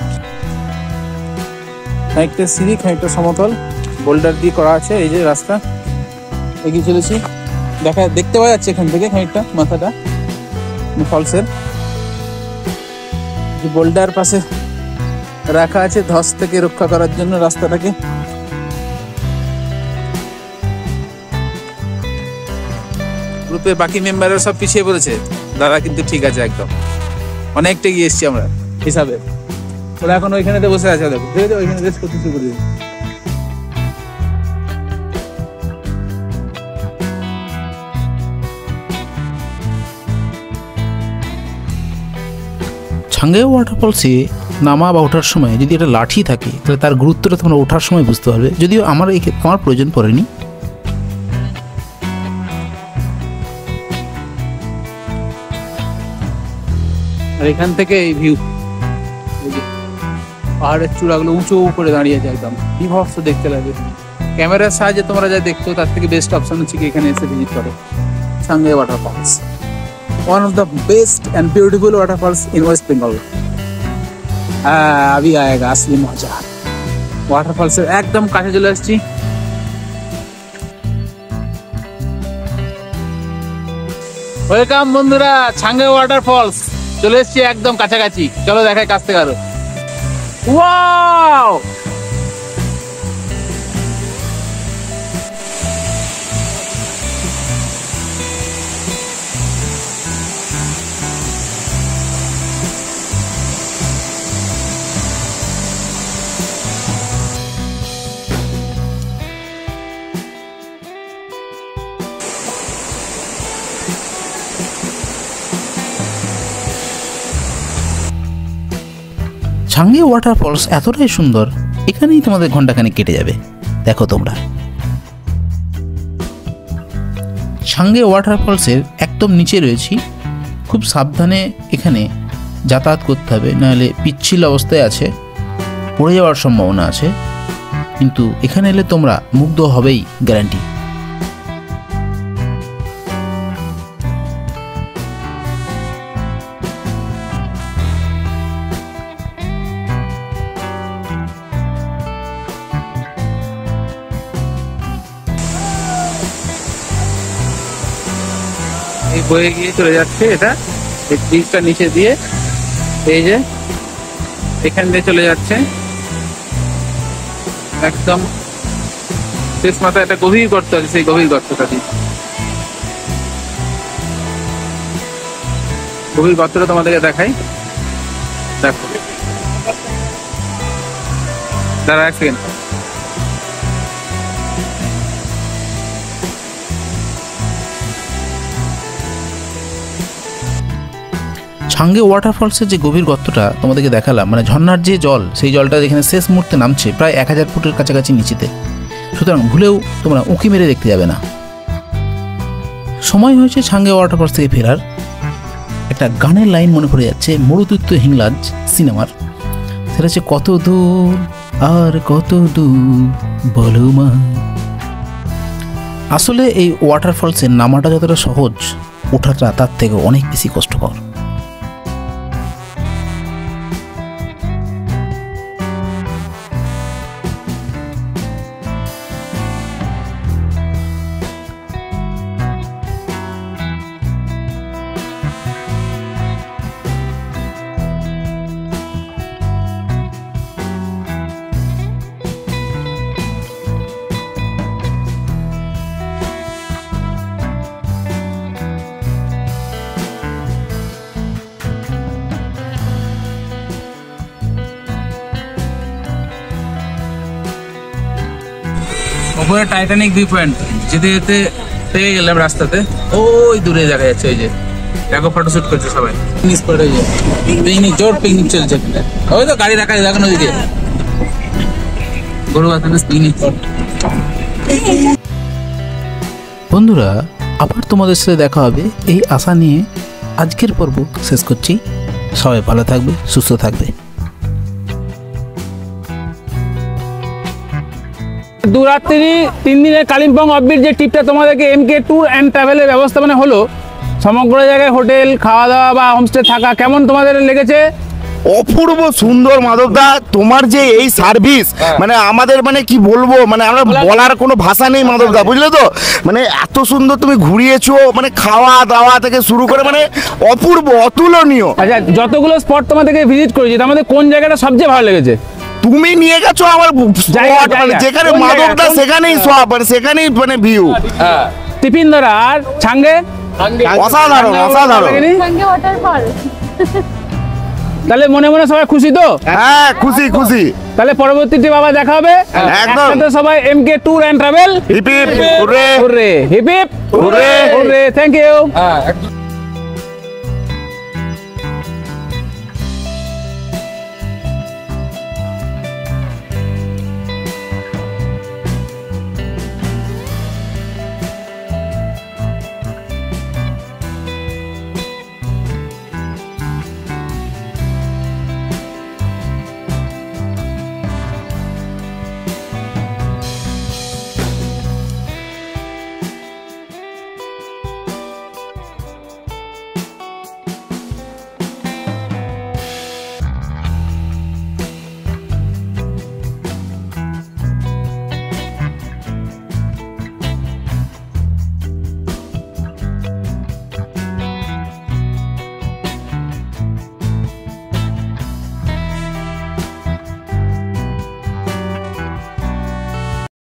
খানিকটা সিঁড়ি, খানিকটা সমতল, বোল্ডার দিয়ে করা আছে। এই যে রাস্তা এগিয়ে চলেছি, দেখতে পাওয়া যাচ্ছে এখান থেকে খানিকটা মাথাটা ফলসের। বোল্ডার পাশে রাখা আছে ধস থেকে রক্ষা করার জন্য রাস্তাটাকে। গ্রুপে বাকি মেম্বাররা সব পিছিয়ে পড়েছে, দাদা কিন্তু ঠিক আছে, একদম অনেকটা গিয়ে এসছি আমরা হিসাবে। ওরা এখন ওইখানেতে বসে আছে, দেখো ওইখানে রেস্ট করতে শুরু করে দিয়েছে। ছাঙ্গে ওয়াটারফলসে নামা বা ওঠার সময় যদি একটা লাঠি থাকে, তাহলে তার গুরুত্বটা তোমরা ওঠার সময় বুঝতে পারবে। যদিও আমার প্রয়োজন পড়েনি। আর এখান থেকে এই ভিউ, পাহাড়ের চূড়াগুলো উঁচু করে দাঁড়িয়ে আছে, একদম বিভৎস দেখতে লাগে। ক্যামেরার সাহায্যে তোমরা যা দেখছো তার থেকে বেস্ট অপশন হচ্ছে কি এখানে এসে ভিজিট করো Changey waterfalls, one of the best and beautiful waterfalls in West Bengal. अभी आएगा असली मजा। ওয়াটারফলস এর একদম কাছে চলে আসছি। ওয়েলকাম বন্ধুরা, ছাঙ্গে ওয়াটারফলস চলে এসছি একদম কাছাকাছি। চলো দেখাই কাছ থেকে আরো। ওয়াও, ছাঙ্গে ওয়াটারফলস এতটাই সুন্দর, এখানেই তোমাদের ঘন্টাখানেক কেটে যাবে। দেখো তোমরা ছাঙ্গে ওয়াটারফলসের একদম নিচে রয়েছি। খুব সাবধানে এখানে যাতায়াত করতে হবে, নাহলে পিচ্ছিল অবস্থায় আছে, পড়ে যাওয়ার সম্ভাবনা আছে। কিন্তু এখানে এলে তোমরা মুগ্ধ হবেই, গ্যারান্টি। বয়ে গিয়ে চলে যাচ্ছে এটা, এই ব্রিজটা নিচে দিয়ে এই যে এখান দিয়ে চলে যাচ্ছে একদম শেষ মাথায় একটা গভীর গর্ত আছে, সেই গভীর গর্তটা দিয়ে, গভীর গর্তটা তোমাদেরকে দেখাই। দেখো দাঁড়া এক সেকেন্ড, ছাঙ্গে ওয়াটারফলসের যে গভীর গর্তটা তোমাদেরকে দেখালাম, মানে ঝর্ণার যে জল, সেই জলটা যেখানে শেষ মুহূর্তে নামছে প্রায় 1000 ফুটের কাছাকাছি নিচেতে, সুতরাং ভুলেও তোমরা উঁকি মেরে দেখতে যাবে না। সময় হয়েছে ছাঙ্গে ওয়াটারফলস থেকে ফেরার। একটা গানের লাইন মনে পড়ে যাচ্ছে মরুতুত্য হিংলাজ সিনেমার, সেটা হচ্ছে কত দূর আর কত দূর বলো মা। আসলে এই ওয়াটারফলসের নামাটা যতটা সহজ, ওঠাটা তার থেকে অনেক বেশি কষ্টকর। উপরে টাইটানিক ভিউ পয়েন্ট যেতে যেতে পেয়ে গেলাম রাস্তাতে, ওই দূরে দেখা যাচ্ছে, ওই যে দেখো ফটোশুট করছে সবাই, পিকনিক স্পট, ওই যে পিকনিক, জোর পিকনিক চলছে, ওই তো গাড়ি রাখা দেখো নদীতে, গরু পিকনিক স্পট। বন্ধুরা, আবার তোমাদের সাথে দেখা হবে এই আশা নিয়ে আজকের পর্ব শেষ করছি। সবাই ভালো থাকবে, সুস্থ থাকবে। দুরাত্রি 3 দিনের কালিম্পং অফবিট যে ট্রিপটা তোমাদেরকে এমকে ট্যুর অ্যান্ড ট্রাভেলের ব্যবস্থাপনা হলো, সমগ্র জায়গায় হোটেল, খাওয়া দাওয়া বা হোমস্টে থাকা, কেমন তোমাদের লেগেছে? অপূর্ব সুন্দর মাধবদা, তোমার যে এই সার্ভিস, মানে আমাদের মানে কি বলবো, মানে আমরা বলার কোনো ভাষা নেই মাধবদা, বুঝলে তো? মানে এত সুন্দর তুমি ঘুরিয়েছো, মানে খাওয়া দাওয়া থেকে শুরু করে মানে অপূর্ব, অতুলনীয়। আচ্ছা, যতগুলো স্পট তোমাদেরকে ভিজিট করেছি, তার মধ্যে কোন জায়গাটা সবচেয়ে ভালো লেগেছে? তুমি নিয়ে গেছো আমার spot, মানে যেখানে মাধবদা সেখানেই সব, মানে সেখানেই মানে ভিউ। টিফিন ধরা আর ছাঙ্গে অসাধারণ, অসাধারণ। ছাঙ্গে ওয়াটারফল। তাহলে মনে মনে সবাই খুশি তো? হ্যাঁ, খুশি খুশি। তাহলে পরবর্তীতে বাবা দেখা হবে একদম। একসাথে সবাই MK tour and travel, hip hip hurray, hurray, hip hip hurray, hurray, thank you.